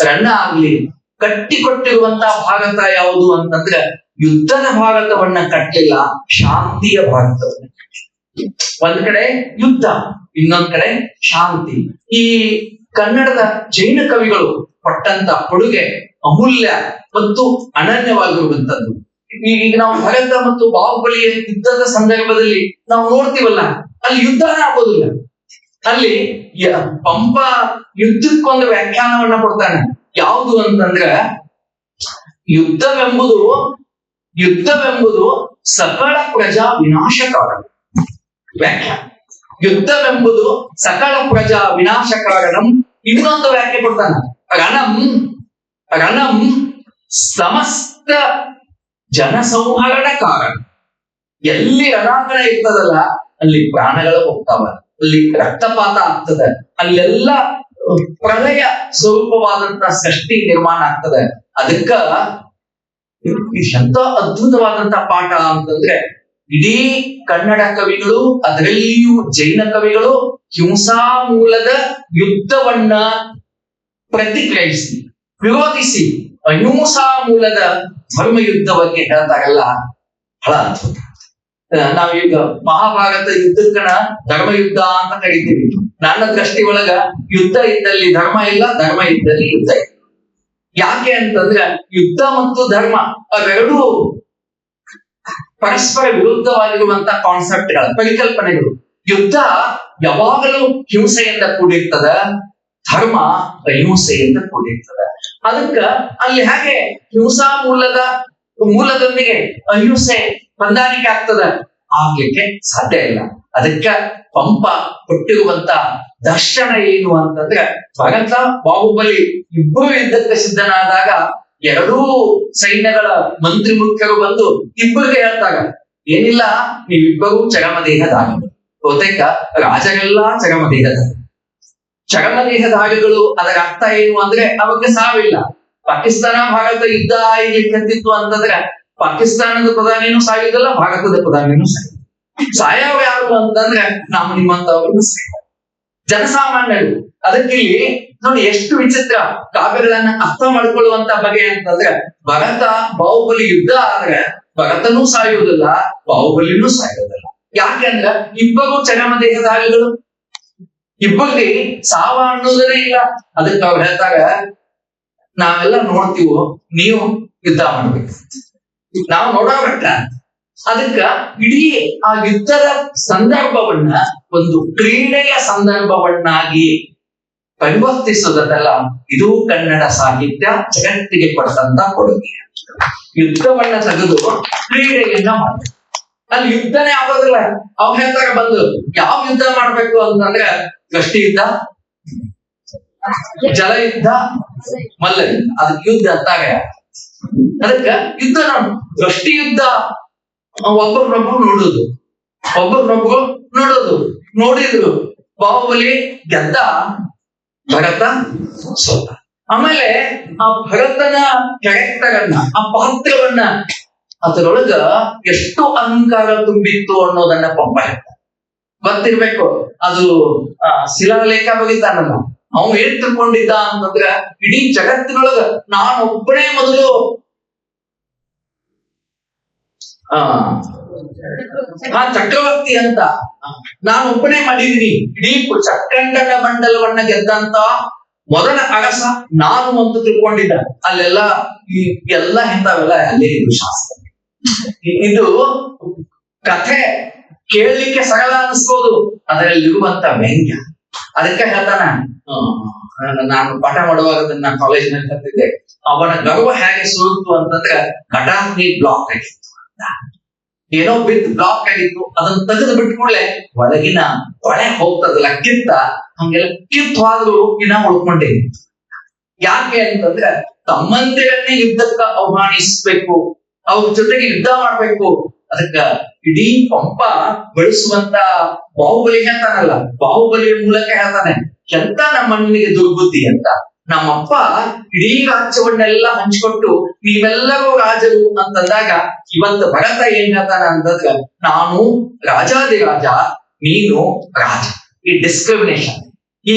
ರಣ್ಣ ಆಗ್ಲಿ, ಕಟ್ಟಿಕೊಟ್ಟಿರುವಂತ ಭಾರತ ಯಾವುದು ಅಂತಂದ್ರೆ ಯುದ್ಧದ ಭಾರತವನ್ನ ಕಟ್ಟಲಿಲ್ಲ, ಶಾಂತಿಯ ಭಾರತವನ್ನ. ಒಂದ್ ಕಡೆ ಯುದ್ಧ, ಇನ್ನೊಂದ್ ಕಡೆ ಶಾಂತಿ. ಈ ಕನ್ನಡದ ಜೈನ ಕವಿಗಳು ಕೊಟ್ಟಂತ ಕೊಡುಗೆ ಅಮೂಲ್ಯ ಮತ್ತು ಅನನ್ಯವಾಗಿರುವಂತದ್ದು. ಈಗ ನಾವು ಭರತ ಮತ್ತು ಬಾಹುಬಲಿಯ ಯುದ್ಧದ ಸಂದರ್ಭದಲ್ಲಿ ನಾವು ನೋಡ್ತೀವಲ್ಲ, ಅಲ್ಲಿ ಯುದ್ಧನೇ ಆಗೋದಿಲ್ಲ. ಅಲ್ಲಿ ಪಂಪ ಯುದ್ಧಕ್ಕೊಂದು ವ್ಯಾಖ್ಯಾನವನ್ನ ಕೊಡ್ತಾನೆ. ಯಾವುದು ಅಂತಂದ್ರ, ಯುದ್ಧವೆಂಬುದು ಸಕಲ ಪ್ರಜಾ ವಿನಾಶ ಕಾರಣ. ವ್ಯಾಖ್ಯಾನ, ಯುದ್ಧವೆಂಬುದು ಸಕಲ ಪ್ರಜಾ ವಿನಾಶ ಕಾರಣಂ. ಇನ್ನೊಂದು ವ್ಯಾಖ್ಯೆ ಕೊಡ್ತಾನ, ರಣಂ ಸಮಸ್ತ ಜನಸಂಹರಣ ಕಾರಣ. ಎಲ್ಲಿ ರಣಾಂಗಣ ಇರ್ತದಲ್ಲ ಅಲ್ಲಿ ಪ್ರಾಣಗಳು ಹೋಗ್ತಾವ, ಅಲ್ಲಿ ರಕ್ತಪಾತ ಆಗ್ತದೆ, ಅಲ್ಲೆಲ್ಲ ಪ್ರಳಯ ಸ್ವರೂಪವಾದಂತ ಸೃಷ್ಟಿ ನಿರ್ಮಾಣ ಆಗ್ತದೆ. ಅದಕ್ಕ ಎಂತ ಅದ್ಭುತವಾದಂತ ಪಾಠ ಅಂತಂದ್ರೆ, ಇಡೀ ಕನ್ನಡ ಕವಿಗಳು, ಅದರಲ್ಲಿಯೂ ಜೈನ ಕವಿಗಳು ಹಿಂಸಾ ಮೂಲದ ಯುದ್ಧವನ್ನ ಪ್ರತಿಕ್ರಿಯಿಸಿ ವಿರೋಧಿಸಿ ಅಹಿಂಸಾ ಮೂಲದ ಧರ್ಮ ಯುದ್ಧ ಬಗ್ಗೆ ಹೇಳ್ತಾರಲ್ಲ, ಬಹಳ ಅದ್ಭುತ. ನಾವೀಗ ಮಹಾಭಾರತ ಯುದ್ಧಕ್ಕನ ಧರ್ಮ ಯುದ್ಧ ಅಂತ ಕರಿತೀವಿ. ನನ್ನ ದೃಷ್ಟಿ ಒಳಗ ಯುದ್ಧ ಇದ್ದಲ್ಲಿ ಧರ್ಮ ಇಲ್ಲ, ಧರ್ಮ ಇದ್ದಲ್ಲಿ ಯುದ್ಧ ಇಲ್ಲ. ಯಾಕೆ ಅಂತಂದ್ರೆ ಯುದ್ಧ ಮತ್ತು ಧರ್ಮ ಅವೆರಡೂ ಪರಸ್ಪರ ವಿರುದ್ಧವಾಗಿರುವಂತ ಕಾನ್ಸೆಪ್ಟ್ಗಳ ಪರಿಕಲ್ಪನೆಗಳು. ಯುದ್ಧ ಯಾವಾಗಲೂ ಹಿಂಸೆಯಿಂದ ಕೂಡಿರ್ತದ, ಧರ್ಮ ಅಹಿಂಸೆಯಿಂದ ಕೂಡಿರ್ತದ. ಅದಕ್ಕ ಅಲ್ಲಿ ಹಾಗೆ ಹಿಂಸಾ ಮೂಲದೊಂದಿಗೆ ಅಹಿಂಸೆ ಹೊಂದಾಣಿಕೆ ಆಗ್ತದ, ಆಗ್ಲಿಕ್ಕೆ ಸಾಧ್ಯ ಇಲ್ಲ. ಅದಕ್ಕ ಪಂಪ ಕೊಟ್ಟಿರುವಂತ ದರ್ಶನ ಏನು ಅಂತಂದ್ರೆ, ಭರತ ಬಾಹುಬಲಿ ಇಬ್ಬರು ಯುದ್ಧಕ್ಕೆ ಸಿದ್ಧನಾದಾಗ ಎರಡೂ ಸೈನ್ಯಗಳ ಮಂತ್ರಿ ಮುಖ್ಯರು ಬಂದು ಇಬ್ಬರಿಗೆ ಹೇಳ್ತಾಗ, ಏನಿಲ್ಲ ನೀವಿಬ್ಬರು ಚರಮದೇಹದಾಗಿ. ಬಹುತೇಕ ರಾಜರೆಲ್ಲ ಚರಮದೇಹದಾರಿಗಳು. ಅದರ ಅರ್ಥ ಏನು ಅಂದ್ರೆ ಅವಾಗ ಸಾವಿಲ್ಲ. ಪಾಕಿಸ್ತಾನ ಭಾರತ ಯುದ್ಧ ಆಗ್ಲಿಕ್ಕೆ ಅಂತಂದ್ರೆ ಪಾಕಿಸ್ತಾನದ ಪ್ರಧಾನಿನೂ ಸಾಯುವುದಿಲ್ಲ, ಭಾರತದ ಪ್ರಧಾನಿನೂ ಸಾಯುವುದಿಲ್ಲ. ಸಾಯವ ಯಾರು ಅಂತಂದ್ರೆ ನಾವು ನಿಮ್ಮಂತವ್ರನ್ನ ಜನಸಾಮಾನ್ಯರು. ಅದಕ್ಕೆ ಇಲ್ಲಿ ನೋಡಿ ಎಷ್ಟು ವಿಚಿತ್ರ ಕಾವ್ಯಗಳನ್ನ ಅರ್ಥ ಮಾಡ್ಕೊಳ್ಳುವಂತ ಬಗೆ ಅಂತಂದ್ರೆ, ಭರತ ಬಾಹುಬಲಿ ಯುದ್ಧ ಆದ್ರೆ ಭರತನೂ ಸಾಯುವುದಿಲ್ಲ, ಬಾಹುಬಲಿನೂ ಸಾಯುವುದಿಲ್ಲ. ಯಾಕೆಂದ್ರೆ ಇಬ್ಬರು ಚರಮ ದೇಹಧಾರಿಗಳು, ಇಬ್ಬರಿಗೆ ಸಾವ ಅನ್ನೋದನ್ನೇ ಇಲ್ಲ. ಅದಕ್ಕೆ ಅವ್ರು ಹೇಳ್ತಾರೆ, ನಾವೆಲ್ಲ ನೋಡ್ತೀವೋ, ನೀವು ಯುದ್ಧ ಮಾಡ್ಬೇಕು, ನಾವು ನೋಡೋಬೇಕ. ಅದಕ್ಕ ಇಡೀ ಆ ಯುದ್ಧದ ಸಂದರ್ಭವನ್ನ ಒಂದು ಕ್ರೀಡೆಯ ಸಂದರ್ಭವನ್ನಾಗಿ ಪರಿವರ್ತಿಸುವುದಲ್ಲ, ಇದು ಕನ್ನಡ ಸಾಹಿತ್ಯ ಜಗತ್ತಿಗೆ ಕೊಡದಂತ ಕೊಡುಗೆ. ಯುದ್ಧವನ್ನ ತೆಗೆದು ಕ್ರೀಡೆಯನ್ನ ಮಾಡ್ಬೇಕು. ಅಲ್ಲಿ ಯುದ್ಧನೇ ಆಗೋದಿಲ್ಲ. ಅವ್ರು ಹೇಳ್ತಾರೆ ಬಂದು, ಯಾವ ಯುದ್ಧ ಮಾಡ್ಬೇಕು ಅಂತಂದ್ರೆ ಗಷ್ಟಿ ಯುದ್ಧ, ಜಲ ಯುದ್ಧ, ಮಲ್ಲ ಯುದ್ಧ. ಅದಕ್ಕೆ ಯುದ್ಧ ಅಂತಾರೆ. ಅದಕ್ಕ ಯುದ್ಧ ಗಷ್ಟಿ ಯುದ್ಧ ಒಬ್ಬರೊಬ್ರು ನೋಡೋದು ನೋಡಿದ್ರು. ಬಾಹುಬಲಿ ಗೆದ್ದ, ಭರತ ಸೋತ. ಆಮೇಲೆ ಆ ಭರತನ ಕ್ಯಾರೆಕ್ಟರ್ ಅನ್ನ, ಆ ಪಾತ್ರವನ್ನ, ಅದರೊಳಗ ಎಷ್ಟು ಅಹಂಕಾರ ತುಂಬಿತ್ತು ಅನ್ನೋದನ್ನ ಪಂಪ ಹೇಳ್ತಾನೆ. ಗೊತ್ತಿರ್ಬೇಕು, ಅದು ಶಿಲಾಲೇಖ ಬಗಿತಾನಲ್ಲ, ಅವನು ಏನ್ ತಿಳ್ಕೊಂಡಿದ್ದ ಅಂತಂದ್ರ, ಇಡೀ ಜಗತ್ತಿನೊಳಗ ನಾನೊಬ್ಬನೇ ಮೊದಲು ಚಕ್ರವರ್ತಿ ಅಂತ ನಾನೊಬ್ಬನೇ ಮಾಡಿದೀನಿ, ಇಡೀ ಚಕ್ಕಂಡನ ಮಂಡಲವನ್ನ ಗೆದ್ದಂತ ಮೊದಲ ಅರಸ ನಾನು ಅಂತ ತಿಳ್ಕೊಂಡಿದ್ದ. ಅಲ್ಲೆಲ್ಲ ಎಲ್ಲ ಇಂಥವೆಲ್ಲ ಅಲ್ಲೇ ಇದು ಶಾಸ್ತ್ರ. ಇದು ಕಥೆ ಕೇಳಲಿಕ್ಕೆ ಸರಳ ಅನಿಸ್ಬೋದು, ಅದರಲ್ಲಿರುವಂತ ವ್ಯಂಗ್ಯ. ಅದಕ್ಕೆ ಹೇಳ್ತಾನ, ನಾನು ಪಾಠ ಮಾಡುವಾಗ ಅದನ್ನ ಕಾಲೇಜಿನಲ್ಲಿ ಕಲ್ತಿದ್ದೆ, ಅವನ ಗರ್ವ ಹೇಗೆ ಸುರಿತು ಅಂತಂದ್ರೆ ಕಟಾಗ್ನಿ ಬ್ಲಾಕ್ ಆಗಿತ್ತು ಅಂತ. ಏನೋ ಬಿದ್ದು ಬ್ಲಾಕ್ ಆಗಿತ್ತು, ಅದನ್ನ ತೆಗೆದು ಬಿಟ್ಕೊಳ್ಳೆ ಒಳಗಿನ ಕೊಳೆ ಹೋಗ್ತದಲ್ಲ, ಹಂಗೆಲ್ಲ ಕಿತ್ತಾದ್ರೂ ಇನ್ನ ಉಳ್ಕೊಂಡೇ. ಯಾಕೆ ಅಂತಂದ್ರೆ ತಮ್ಮಂದಿರನ್ನೇ ಯುದ್ಧಕ್ಕ ಆಹ್ವಾನಿಸ್ಬೇಕು, ಅವ್ರ ಜೊತೆಗೆ ಯುದ್ಧ ಮಾಡ್ಬೇಕು. ಅದಕ್ಕ ಇಡೀ ಪಂಪ ಬಳಸುವಂತ ಬಾಹುಬಲಿ ಹೇಳ್ತಾನಲ್ಲ, ಬಾಹುಬಲಿಯ ಮೂಲಕ ಹೇಳ್ತಾನೆ, ಎಂತ ನಮ್ಮಣ್ಣಿಗೆ ದುರ್ಬುದ್ಧಿ ಅಂತ. ನಮ್ಮಪ್ಪ ಇಡೀ ರಾಜ್ಯವನ್ನೆಲ್ಲ ಹಂಚ್ಕೊಟ್ಟು ನೀವೆಲ್ಲರೂ ರಾಜರು ಅಂತಂದಾಗ, ಇವತ್ತು ಭರತ ಏನ್ ಹೇಳ್ತಾನ ಅಂತಂದ್ರೆ, ನಾನು ರಾಜಾದಿರಾಜ, ನೀನು ರಾಜ. ಈ ಡಿಸ್ಕ್ರಿಮಿನೇಷನ್, ಈ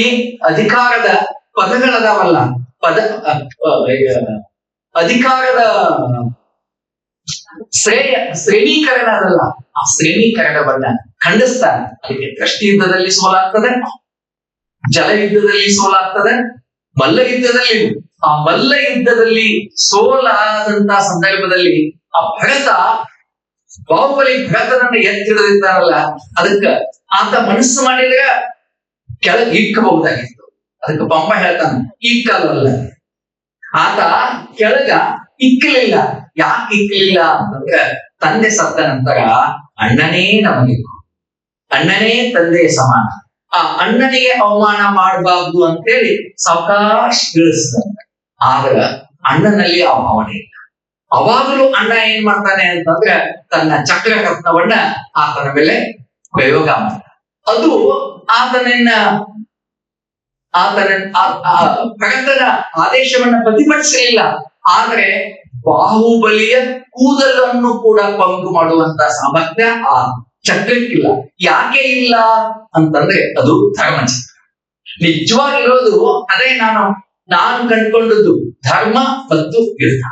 ಅಧಿಕಾರದ ಪದಗಳದಾವಲ್ಲ, ಅಧಿಕಾರದ ಶ್ರೇಣೀಕರಣ ಅದಲ್ಲ, ಆ ಶ್ರೇಣೀಕರಣವನ್ನ ಖಂಡಿಸ್ತಾನೆ. ಅದಕ್ಕೆ ದೃಷ್ಟಿ ಯುದ್ಧದಲ್ಲಿ ಸೋಲಾಗ್ತದೆ, ಜಲ ಯುದ್ಧದಲ್ಲಿ ಸೋಲಾಗ್ತದೆ, ಮಲ್ಲ ಯುದ್ಧದಲ್ಲಿ. ಆ ಮಲ್ಲ ಯುದ್ಧದಲ್ಲಿ ಸೋಲಾದಂತ ಸಂದರ್ಭದಲ್ಲಿ ಆ ಭರತ, ಬಾಹುಬಲಿ ಭರತನನ್ನ ಎತ್ತಿಡಿದಿದ್ದಾರಲ್ಲ, ಅದಕ್ಕ ಆತ ಮನಸ್ಸು ಮಾಡಿದ್ರೆ ಕೆಳಗೆ ಇಕ್ಕಬಹುದಾಗಿತ್ತು. ಅದಕ್ಕೆ ಪಂಪ ಹೇಳ್ತಾನೆ, ಇಕ್ಕಲ್ಲ, ಆತ ಕೆಳಗ ಇಕ್ಕಲಿಲ್ಲ. ಯಾಕೆ ಇಕ್ಕಲಿಲ್ಲ ಅಂತಂದ್ರೆ, ತಂದೆ ಸತ್ತ ನಂತರ ಅಣ್ಣನೇ ನಮಗೆ, ಅಣ್ಣನೇ ತಂದೆಯ ಸಮಾನ, ಆ ಅಣ್ಣನಿಗೆ ಅವಮಾನ ಮಾಡಬಾರ್ದು ಅಂತೇಳಿ ಸಾವಕಾಶ ಇಳಿಸ್ತಾರೆ. ಆದ್ರ ಅಣ್ಣನಲ್ಲಿ ಆ ಭಾವನೆ ಇಲ್ಲ. ಅವಾಗಲೂ ಅಣ್ಣ ಏನ್ ಮಾಡ್ತಾನೆ ಅಂತಂದ್ರೆ, ತನ್ನ ಚಕ್ರರತ್ನವನ್ನ ಆತನ ಮೇಲೆ ಪ್ರಯೋಗ ಮಾಡ್ತಾನೆ. ಅದು ಭರತನ ಆದೇಶವನ್ನ ಪ್ರತಿಭಟಿಸಲಿಲ್ಲ. ಆದ್ರೆ ಬಾಹುಬಲಿಯ ಕೂದಲನ್ನು ಕೂಡ ಪಂಗು ಮಾಡುವಂತ ಸಾಮರ್ಥ್ಯ ಆ ಚಕ್ರಕ್ಕಿಲ್ಲ. ಯಾಕೆ ಇಲ್ಲ ಅಂತಂದ್ರೆ, ಅದು ಧರ್ಮಚಕ್ರ. ನಿಜವಾಗಿರೋದು ಅದೇ ನಾನು ಕಂಡುಕೊಂಡದ್ದು, ಧರ್ಮ ಮತ್ತು ಯುದ್ಧ.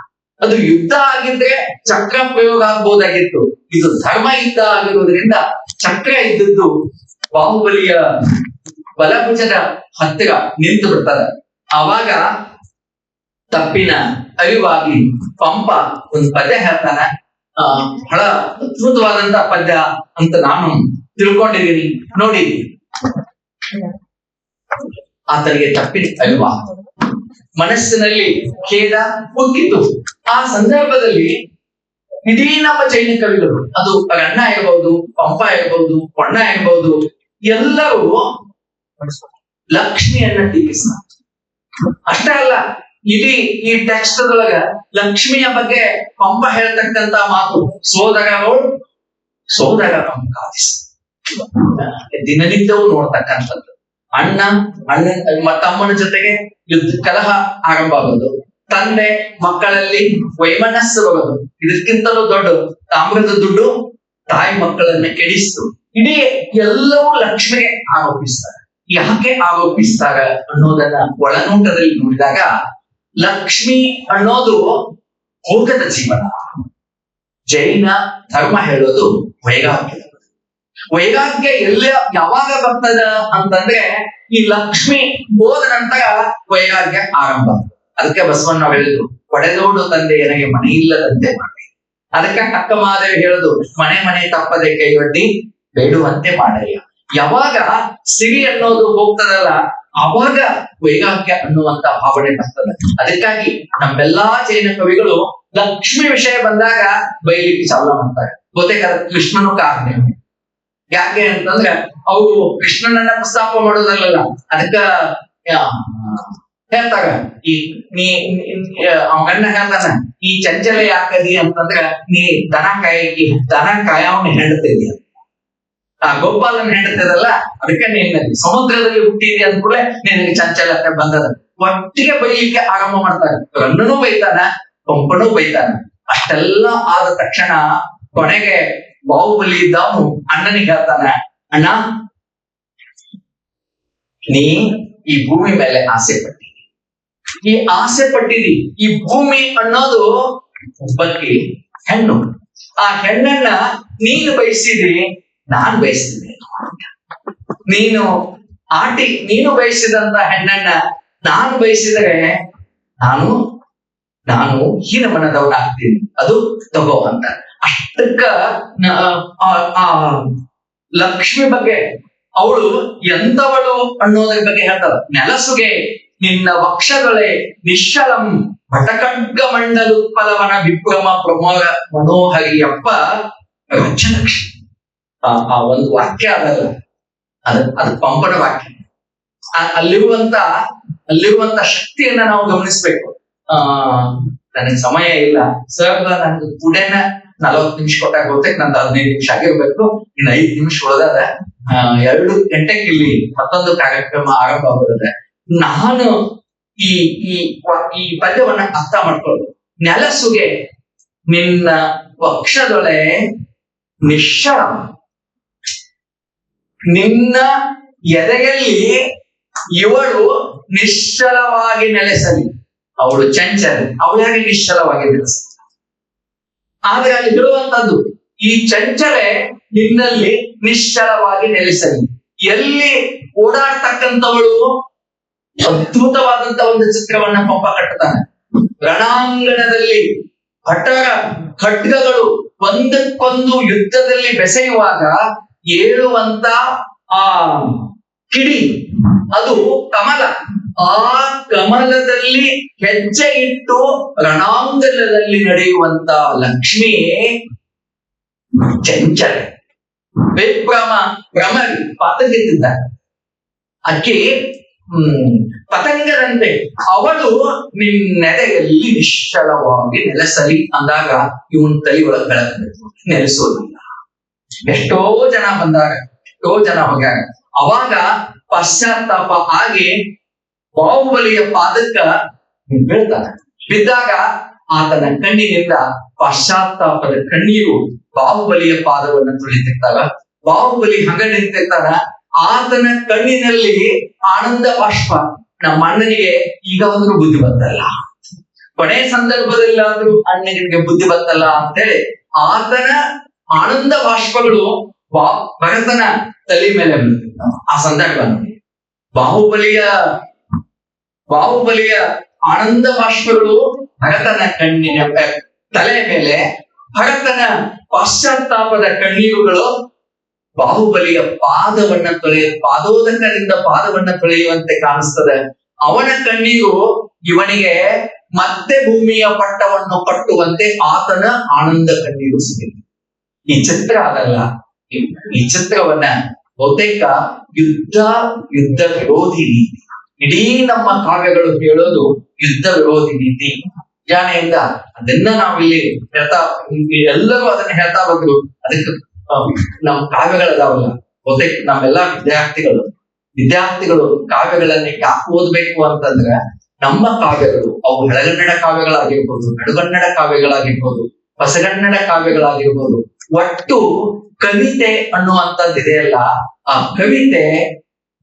ಅದು ಯುದ್ಧ ಆಗಿದ್ರೆ ಚಕ್ರ ಪ್ರಯೋಗ ಆಗ್ಬೋದಾಗಿತ್ತು, ಇದು ಧರ್ಮ ಯುದ್ಧ ಆಗಿರೋದ್ರಿಂದ ಚಕ್ರ ಇದ್ದದ್ದು ಬಾಹುಬಲಿಯ ಬಲಭುಜದ ಹತ್ತಿರ ನಿಂತು ಬಿಡ್ತದೆ. ಆವಾಗ ತಪ್ಪಿನ ಅರಿವಾಗಿ ಪಂಪ ಒಂದು ಪದ್ಯ ಹೇಳ್ತಾನೆ. ಬಹಳ ಅದ್ಭುತವಾದಂತ ಪದ್ಯ ಅಂತ ನಾನು ತಿಳ್ಕೊಂಡಿದ್ದೀನಿ. ನೋಡಿ, ಆತನಿಗೆ ತಪ್ಪಿನ ಅರಿವ, ಮನಸ್ಸಿನಲ್ಲಿ ಖೇದ ಉಕ್ಕಿತು. ಆ ಸಂದರ್ಭದಲ್ಲಿ ಇಡೀ ನಮ್ಮ ಜೈನ ಕವಿಗಳು, ಅದು ರಣ್ಣ ಇರ್ಬಹುದು, ಪಂಪ ಇರ್ಬಹುದು, ಪೊಣ್ಣ ಇರ್ಬಹುದು, ಎಲ್ಲರೂ ಲಕ್ಷ್ಮಿಯನ್ನ ಟೀಕಿಸ್ತಾರೆ. ಅಷ್ಟೇ ಅಲ್ಲ, ಇಡೀ ಈ ಟೆಕ್ಸ್ಟ್ ಒಳಗ ಲಕ್ಷ್ಮಿಯ ಬಗ್ಗೆ ಪಂಪ ಹೇಳ್ತಕ್ಕಂತ ಮಾತು, ಸೋದರ ದಿನನಿತ್ಯವೂ ನೋಡ್ತಕ್ಕಂಥದ್ದು. ತಮ್ಮನ ಜೊತೆಗೆ ಯುದ್ಧ ಕಲಹ ಆರಂಭ ಆಗೋದು, ತಂದೆ ಮಕ್ಕಳಲ್ಲಿ ವೈಮನಸ್ಸು ಬರೋದು, ಇದಕ್ಕಿಂತಲೂ ದೊಡ್ಡ ತಾಮ್ರದ ದುಡ್ಡು ತಾಯಿ ಮಕ್ಕಳನ್ನ ಕೆಡಿಸ್ತು. ಇಡೀ ಎಲ್ಲವೂ ಲಕ್ಷ್ಮಿಗೆ ಆರೋಪಿಸ್ತಾರೆ. ಯಾಕೆ ಆರೋಪಿಸ್ತಾರೆ ಅನ್ನೋದನ್ನ ಒಳನೋಟದಲ್ಲಿ ನೋಡಿದಾಗ ಲಕ್ಷ್ಮಿ ಅನ್ನೋದು ಭೋಗದ ಜೀವನ. ಜೈನ ಧರ್ಮ ಹೇಳೋದು ವೈರಾಗ್ಯ. ವೈರಾಗ್ಯ ಎಲ್ಲ ಯಾವಾಗ ಬರ್ತದ ಅಂತಂದ್ರೆ ಈ ಲಕ್ಷ್ಮಿ ಹೋದ ನಂತರ ವೈರಾಗ್ಯ ಆರಂಭ. ಅದಕ್ಕೆ ಬಸವಣ್ಣ ಹೇಳಿದ್ರು, ಒಡೆದೋಡು ತಂದೆ ನನಗೆ ಮನೆ ಇಲ್ಲದಂತೆ ಮಾಡಿ. ಅದಕ್ಕೆ ಅಕ್ಕ ಮಹಾದೇವಿ ಹೇಳುದು, ಮನೆ ಮನೆ ತಪ್ಪದೆ ಕೈಯೊಡ್ಡಿ ಬೇಡುವಂತೆ ಮಾಡಯ್ಯ. ಯಾವಾಗ ಸಿರಿ ಅನ್ನೋದು ಹೋಗ್ತದಲ್ಲ ಅವಾಗ ವೈರಾಗ್ಯ ಅನ್ನುವಂತ ಭಾವನೆ ಬರ್ತದೆ. ಅದಕ್ಕಾಗಿ ನಮ್ಮೆಲ್ಲಾ ಜೈನ ಕವಿಗಳು ಲಕ್ಷ್ಮಿ ವಿಷಯ ಬಂದಾಗ ಬೈಲಿಕ್ಕೆ ಚಾಲೂ ಮಾಡ್ತಾರೆ. ಬಹುತೇಕ ಕೃಷ್ಣನು ಕಾರಣ. ಯಾಕೆ ಅಂತಂದ್ರೆ ಅವರು ಕೃಷ್ಣನನ್ನ ಪ್ರಸ್ತಾಪ ಮಾಡೋದಲ್ಲ, ಅದಕ್ಕ ಹೇಳ್ತಾರ ಈ ನೀ ಅವನ್ನ ಹೇಳ್ತಾನ, ಈ ಚಂಚಲ ಯಾಕದಿ ಅಂತಂದ್ರ ನೀ ದನ ಕಾಯವನ್ನ ಹೆಂಡತಿದಿ. ಆ ಗೋಪಾಲನ ಹೆಂಡತಿದಲ್ಲ, ಅದಕ್ಕೆ ನೀನ್ ಸಮುದ್ರದಲ್ಲಿ ಹುಟ್ಟಿದಿ ಅಂದ್ಕೂಡ್ಲೆ ನಿನಗೆ ಚಂಚಲತೆ ಬಂದದ. ಒಟ್ಟಿಗೆ ಬೈಲಿಕ್ಕೆ ಆರಂಭ ಮಾಡ್ತಾರೆ. ರನ್ನನೂ ಬೈತಾನ, ಪಂಪನೂ ಬೈತಾನ. ಅಷ್ಟೆಲ್ಲ ಆದ ತಕ್ಷಣ ಕೊನೆಗೆ ಬಾಹುಬಲಿ ಇದ್ದವನು ಅಣ್ಣನಿಗೆ ಹೇಳ್ತಾನ, ಅಣ್ಣ ನೀ ಈ ಭೂಮಿ ಮೇಲೆ ಆಸೆ ಪಟ್ಟಿದಿ, ಈ ಆಸೆ ಪಟ್ಟಿದಿ. ಈ ಭೂಮಿ ಅನ್ನೋದು ಒಬ್ಬಕ್ಕೆ ಹೆಣ್ಣು. ಆ ಹೆಣ್ಣನ್ನ ನೀನು ಬಯಸಿದಿ, ನಾನ್ ಬಯಸ್ತೀನಿ. ನೀನು ಬಯಸಿದಂತ ಹೆಣ್ಣನ್ನ ನಾನು ಬಯಸಿದರೆ ನಾನು ಹೀನ ಮನದವನಾಗ್ತೀನಿ, ಅದು ತಗೋ ಅಂತ. ಅಷ್ಟಕ್ಕ ಆ ಲಕ್ಷ್ಮಿ ಬಗ್ಗೆ ಅವಳು ಎಂತವಳು ಅನ್ನೋದ್ರ ಬಗ್ಗೆ ಹೇಳ್ತಾಳ. ನೆಲಸುಗೆ ನಿನ್ನ ವಕ್ಷಗಳೇ ನಿಶ್ಚಲಂ ಭಟಕಡ್ಗ ಮಂಡಲುತ್ಪಲವನ ವಿಭ್ರಮ ಪ್ರಮೋರ ಮನೋಹರಿಯಪ್ಪ ರಚಲಕ್ಷ್ಮಿ. ಆ ಒಂದು ವಾಕ್ಯ ಅದಲ್ಲ, ಅದು ಪಂಪನ ವಾಕ್ಯ. ಅಲ್ಲಿರುವಂತ ಶಕ್ತಿಯನ್ನ ನಾವು ಗಮನಿಸ್ಬೇಕು. ನನಗೆ ಸಮಯ ಇಲ್ಲ ಸರ್, ನನ್ಗೆ ಕೂಡೇನ 40 ನಿಮಿಷ ಕೊಟ್ಟಾಗ ಹೋಗ್ತೇನೆ, ನಂದು 15 ನಿಮಿಷ ಆಗಿರ್ಬೇಕು. ಇನ್ನು 5 ನಿಮಿಷ ಉಳಿದದ. 2 ಗಂಟೆಗೆ ಇಲ್ಲಿ ಮತ್ತೊಂದು ಕಾರ್ಯಕ್ರಮ ಆರಂಭ ಆಗುತ್ತದೆ. ನಾನು ಈ ಪದ್ಯವನ್ನ ಅರ್ಥ ಮಾಡ್ಕೊಳ್ಳೋದು. ನೆಲಸುಗೆ ನಿನ್ನ ವಕ್ಷದೊಳೆ ನಿಶ್ಚಲ, ನಿನ್ನ ಎದೆಯಲ್ಲಿ ಇವಳು ನಿಶ್ಚಲವಾಗಿ ನೆಲೆಸಲಿ. ಅವಳು ಚಂಚಲ, ಅವಳಾಗಿ ನಿಶ್ಚಲವಾಗಿ ನೆಲೆಸಲಿ. ಆದ್ರೆ ಅಲ್ಲಿ ಹೇಳುವಂತದ್ದು, ಈ ಚಂಚಲೆ ನಿನ್ನಲ್ಲಿ ನಿಶ್ಚಲವಾಗಿ ನೆಲೆಸಲಿ. ಎಲ್ಲಿ ಓಡಾಡ್ತಕ್ಕಂಥವಳು ಅದ್ಭುತವಾದಂತ ಒಂದು ಚಿತ್ರವನ್ನ ಪಂಪ ಕಟ್ಟುತ್ತಾನೆ. ರಣಾಂಗಣದಲ್ಲಿ ಭಟರ ಖಡ್ಗಗಳು ಒಂದಕ್ಕೊಂದು ಯುದ್ಧದಲ್ಲಿ ಬೆಸೆಯುವಾಗ ಏಳುವಂತ ಆ ಕಿಡಿ, ಅದು ಕಮಲ. ಆ ಕಮಲದಲ್ಲಿ ಹೆಜ್ಜೆ ಇಟ್ಟು ರಣಾಂಗಣದಲ್ಲಿ ನಡೆಯುವಂತ ಲಕ್ಷ್ಮಿ ಚಂಚಲೆ, ಭ್ರಮರಿ, ಪಾತಗೆತ್ತಿದ್ದಾರೆ. ಅಕ್ಕಿ ಪತಂಗದಂತೆ ಅವಳು ನಿನ್ನೆದೆಯಲ್ಲಿ ನಿಶ್ಚಲವಾಗಿ ನೆಲೆಸಲಿ ಅಂದಾಗ ಇವನ್ ತಲೆ ಒಳಗೆ ಬೆಳಕಬೇಕು, ನೆಲೆಸೋದಿಲ್ಲ. ಎಷ್ಟೋ ಜನ ಬಂದಾಗ, ಎಷ್ಟೋ ಜನ ಹೋಗ್ಯಾರ. ಅವಾಗ ಪಶ್ಚಾತ್ತಾಪ ಆಗಿ ಬಾಹುಬಲಿಯ ಪಾದಕ್ಕ ಬೀಳ್ತಾನೆ. ಬಿದ್ದಾಗ ಆತನ ಕಣ್ಣಿನಿಂದ ಪಶ್ಚಾತ್ತಾಪದ ಕಣ್ಣೀರು ಬಾಹುಬಲಿಯ ಪಾದವನ್ನು ತುಳಿತಿರ್ತಾರ. ಬಾಹುಬಲಿ ಹಂಗ ನಿಂತಿರ್ತಾನ. ಆತನ ಕಣ್ಣಿನಲ್ಲಿ ಆನಂದ ಬಾಷ್ಪ. ನಮ್ಮ ಅಣ್ಣನಿಗೆ ಈಗ ಒಂದು ಬುದ್ಧಿ ಬಂತಲ್ಲ, ಕೊನೆ ಸಂದರ್ಭದಲ್ಲಾದ್ರೂ ಅಣ್ಣನಿಗೆ ಬುದ್ಧಿ ಬಂತಲ್ಲ ಅಂತೇಳಿ ಆತನ ಆನಂದ ಬಾಷ್ಪಗಳು ಭರತನ ತಲೆ ಮೇಲೆ ಬೀಳ್ತಿರ್ತಾವ. ಆ ಸಂದರ್ಭ ನೋಡಿ, ಬಾಹುಬಲಿಯ ಆನಂದ ಬಾಷ್ಪಗಳು ಭರತನ ಕಣ್ಣಿನ ತಲೆ ಮೇಲೆ, ಭರತನ ಪಶ್ಚಾತ್ತಾಪದ ಕಣ್ಣೀರುಗಳು ಬಾಹುಬಲಿಯ ಪಾದೋದಕದಿಂದ ಪಾದವನ್ನ ತೊಳೆಯುವಂತೆ ಕಾಣಿಸ್ತದೆ. ಅವನ ಕಣ್ಣೀರು ಇವನಿಗೆ ಮತ್ತೆ ಭೂಮಿಯ ಪಟ್ಟವನ್ನು ಕಟ್ಟುವಂತೆ ಆತನ ಆನಂದ ಕಣ್ಣೀರು ಸಿಗುತ್ತೆ. ಈ ಚಿತ್ರ ಅದಲ್ಲ. ಈ ಚಿತ್ರವನ್ನ ಬಹುತೇಕ ಯುದ್ಧ ವಿರೋಧಿ ನೀತಿ. ಇಡೀ ನಮ್ಮ ಕಾವ್ಯಗಳು ಹೇಳೋದು ಯುದ್ಧ ವಿರೋಧಿ ನೀತಿ. ಜಾನೆಯಿಂದ ಅದನ್ನ ನಾವಿಲ್ಲಿ ಎಲ್ಲರೂ ಅದನ್ನ ಹೇಳ್ತಾ ಬಂದ್ರು. ಅದಕ್ಕೆ ನಮ್ಮ ಕಾವ್ಯಗಳದಾವಲ್ಲ, ಬಹುತೇಕ ನಮ್ಮೆಲ್ಲ ವಿದ್ಯಾರ್ಥಿಗಳು ಕಾವ್ಯಗಳನ್ನ ಯಾಕೆ ಓದ್ಬೇಕು ಅಂತಂದ್ರೆ, ನಮ್ಮ ಕಾವ್ಯಗಳು ಅವು ಹಳಗನ್ನಡ ಕಾವ್ಯಗಳಾಗಿರ್ಬೋದು, ನಡುಗನ್ನಡ ಕಾವ್ಯಗಳಾಗಿರ್ಬೋದು, ಹೊಸಗನ್ನಡ ಕಾವ್ಯಗಳಾಗಿರ್ಬೋದು. ಒಟ್ಟು ಕವಿತೆ ಅನ್ನುವಂಥದ್ದು ಇದೆಯಲ್ಲ, ಆ ಕವಿತೆ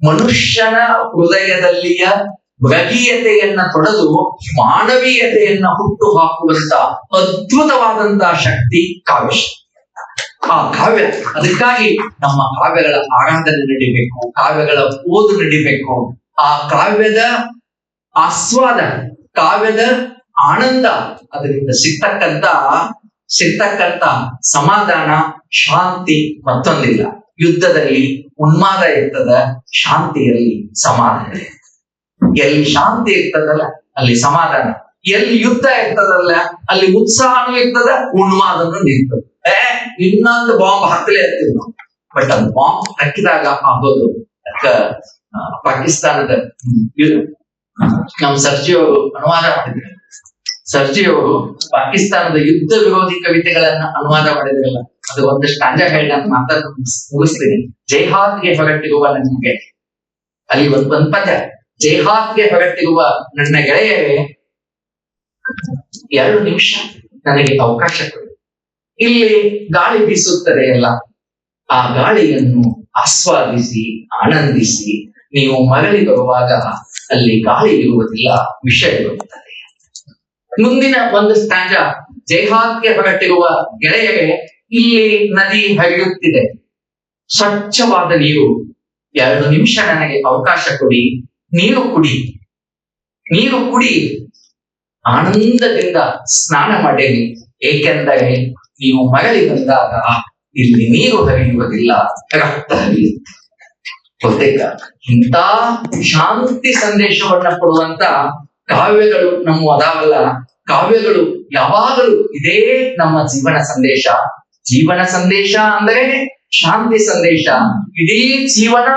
ಮನುಷ್ಯನ ಹೃದಯದಲ್ಲಿಯ ಮೃಗೀಯತೆಯನ್ನ ತೊಡೆದು ಮಾನವೀಯತೆಯನ್ನ ಹುಟ್ಟು ಹಾಕುವಂತ ಅದ್ಭುತವಾದಂತಹ ಶಕ್ತಿ ಕಾವ್ಯ ಶಕ್ತಿ. ಆ ಕಾವ್ಯ, ಅದಕ್ಕಾಗಿ ನಮ್ಮ ಕಾವ್ಯಗಳ ಆರಾಧನೆ ನಡಿಬೇಕು, ಕಾವ್ಯಗಳ ಓದು ನಡಿಬೇಕು. ಆ ಕಾವ್ಯದ ಆಸ್ವಾದ, ಕಾವ್ಯದ ಆನಂದ, ಅದರಿಂದ ಸಿಗ್ತಕ್ಕಂತ ಸಮಾಧಾನ, ಶಾಂತಿ ಮತ್ತೊಂದಿಲ್ಲ. ಯುದ್ಧದಲ್ಲಿ ಉನ್ಮಾದ ಇರ್ತದ, ಶಾಂತಿಯಲ್ಲಿ ಸಮಾಧಾನ. ಎಲ್ಲಿ ಶಾಂತಿ ಇರ್ತದಲ್ಲ ಅಲ್ಲಿ ಸಮಾಧಾನ, ಎಲ್ಲಿ ಯುದ್ಧ ಇರ್ತದಲ್ಲ ಅಲ್ಲಿ ಉತ್ಸಾಹನೂ ಇರ್ತದ, ಉನ್ಮಾದನೂ ನಿಲ್ತದ. ಇನ್ನೊಂದು ಬಾಂಬ್ ಹಾಕಲೇ ಇರ್ತೀವಿ ನಾವು, ಬಟ್ ಅದು ಬಾಂಬ್ ಹಾಕಿದಾಗ ಆಗೋದು. ಪಾಕಿಸ್ತಾನದ ನಮ್ಮ ಸರ್ಜಿಯವರು ಅನುವಾದ ಮಾಡಿದ್ರು. ಸರ್ಜಿಯವರು ಪಾಕಿಸ್ತಾನದ ಯುದ್ಧ ವಿರೋಧಿ ಕವಿತೆಗಳನ್ನ ಅನುವಾದ ಮಾಡಿದ್ರಲ್ಲ, ಅದು ಒಂದು ಸ್ಟಾಂಜ ಹೇಳಿ ನಾನು ಮಾತಾಡ ಮುಗಿಸ್ತೀನಿ. ಜೈಹಾದ್ಗೆ ಹೊರಟಿರುವ ನನಗೆ, ಅಲ್ಲಿ ಒಂದು ಪದ್ಯ, ಜೈಹಾದ್ಗೆ ಹೊರಟಿರುವ ನನ್ನ ಗೆಳೆಯರೇ 2 ನಿಮಿಷ ನನಗೆ ಅವಕಾಶ ಕೊಡಿ. ಇಲ್ಲಿ ಗಾಳಿ ಬೀಸುತ್ತದೆ ಅಲ್ಲ, ಆ ಗಾಳಿಯನ್ನು ಆಸ್ವಾದಿಸಿ ಆನಂದಿಸಿ. ನೀವು ಮರಳಿ ಬರುವಾಗ ಅಲ್ಲಿ ಗಾಳಿ ಇರುವುದಿಲ್ಲ, ವಿಷಯ ಇರುತ್ತದೆ. ಮುಂದಿನ ಒಂದು ಸ್ಟಾಂಜ, ಜೈಹಾದ್ಗೆ ಹೊರಟಿರುವ ಗೆಳೆಯರೇ, ಇಲ್ಲಿ ನದಿ ಹರಿಯುತ್ತಿದೆ, ಸ್ವಚ್ಛವಾದ ನೀರು, 2 ನಿಮಿಷ ನನಗೆ ಅವಕಾಶ ಕೊಡಿ. ನೀರು ಕುಡಿ, ಆನಂದದಿಂದ ಸ್ನಾನ ಮಾಡೇನಿ, ಏಕೆಂದರೆ ನೀವು ಮರಳಿ ಬಂದಾಗ ಇಲ್ಲಿ ನೀರು ಹರಿಯುವುದಿಲ್ಲ, ರಕ್ತ ಹರಿಯುತ್ತೆ. ಗೊತ್ತೇಕ? ಇಂಥ ಶಾಂತಿ ಸಂದೇಶವನ್ನ ಕೊಡುವಂತ ಕಾವ್ಯಗಳು ನಮ್ಮ ಅದಾವಲ್ಲ, ಕಾವ್ಯಗಳು ಯಾವಾಗಲೂ ಇದೇ ನಮ್ಮ ಜೀವನ ಸಂದೇಶ ಅಂದ್ರೆ ಶಾಂತಿ ಸಂದೇಶ. ಇಡೀ ಜೀವನ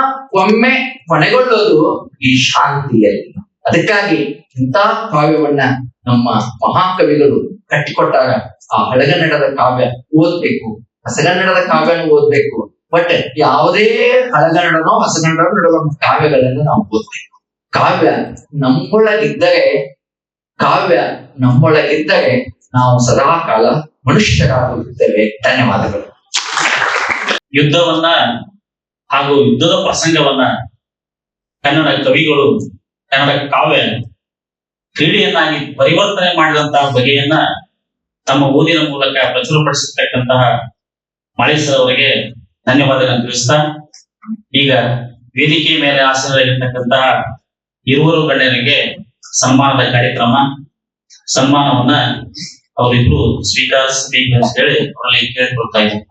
ಒಮ್ಮೆ ಕೊನೆಗೊಳ್ಳೋದು ಈ ಶಾಂತಿಯಲ್ಲಿ. ಅದಕ್ಕಾಗಿ ಇಂಥ ಕಾವ್ಯವನ್ನ ನಮ್ಮ ಮಹಾಕವಿಗಳು ಕಟ್ಟಿಕೊಟ್ಟಾಗ ಆ ಹಳಗನ್ನಡದ ಕಾವ್ಯ ಓದ್ಬೇಕು, ಹೊಸಗನ್ನಡದ ಕಾವ್ಯನ ಓದ್ಬೇಕು. ಬಟ್ ಯಾವುದೇ ಹಳಗನ್ನಡನೋ ಹೊಸಗನ್ನಡನೋ ನಡುವ ಕಾವ್ಯಗಳನ್ನು ನಾವು ಓದ್ಬೇಕು. ಕಾವ್ಯ ನಮ್ಮೊಳಗಿದ್ದರೆ ನಾವು ಸದಾ ಕಾಲ ಮನುಷ್ಯರಾಗುತ್ತೇವೆ. ಧನ್ಯವಾದಗಳು. ಯುದ್ಧವನ್ನ ಹಾಗೂ ಯುದ್ಧದ ಪ್ರಸಂಗವನ್ನ ಕನ್ನಡ ಕವಿಗಳು, ಕನ್ನಡ ಕಾವ್ಯ ಕ್ರೀಡೆಯನ್ನಾಗಿ ಪರಿವರ್ತನೆ ಮಾಡಿದಂತಹ ಬಗೆಯನ್ನ ತಮ್ಮ ಓದಿನ ಮೂಲಕ ಪ್ರಚುರಪಡಿಸಿರ್ತಕ್ಕಂತಹ ಮಾಳಿಸ್ ಅವರಿಗೆ ಧನ್ಯವಾದಗಳನ್ನು ತಿಳಿಸ್ತಾ, ಈಗ ವೇದಿಕೆಯ ಮೇಲೆ ಆಸೀನರಾಗಿರ್ತಕ್ಕಂತಹ ಇರುವರು ಗಣ್ಯರಿಗೆ ಸನ್ಮಾನದ ಕಾರ್ಯಕ್ರಮ, ಸನ್ಮಾನವನ್ನ ಅವರಿಬ್ರು ಸ್ವೀಕರಿಸಬೇಕು ಅಂತ ಹೇಳಿ ಅವರಲ್ಲಿ ಕೇಳಿಕೊಳ್ತಾ ಇದ್ದಾರೆ.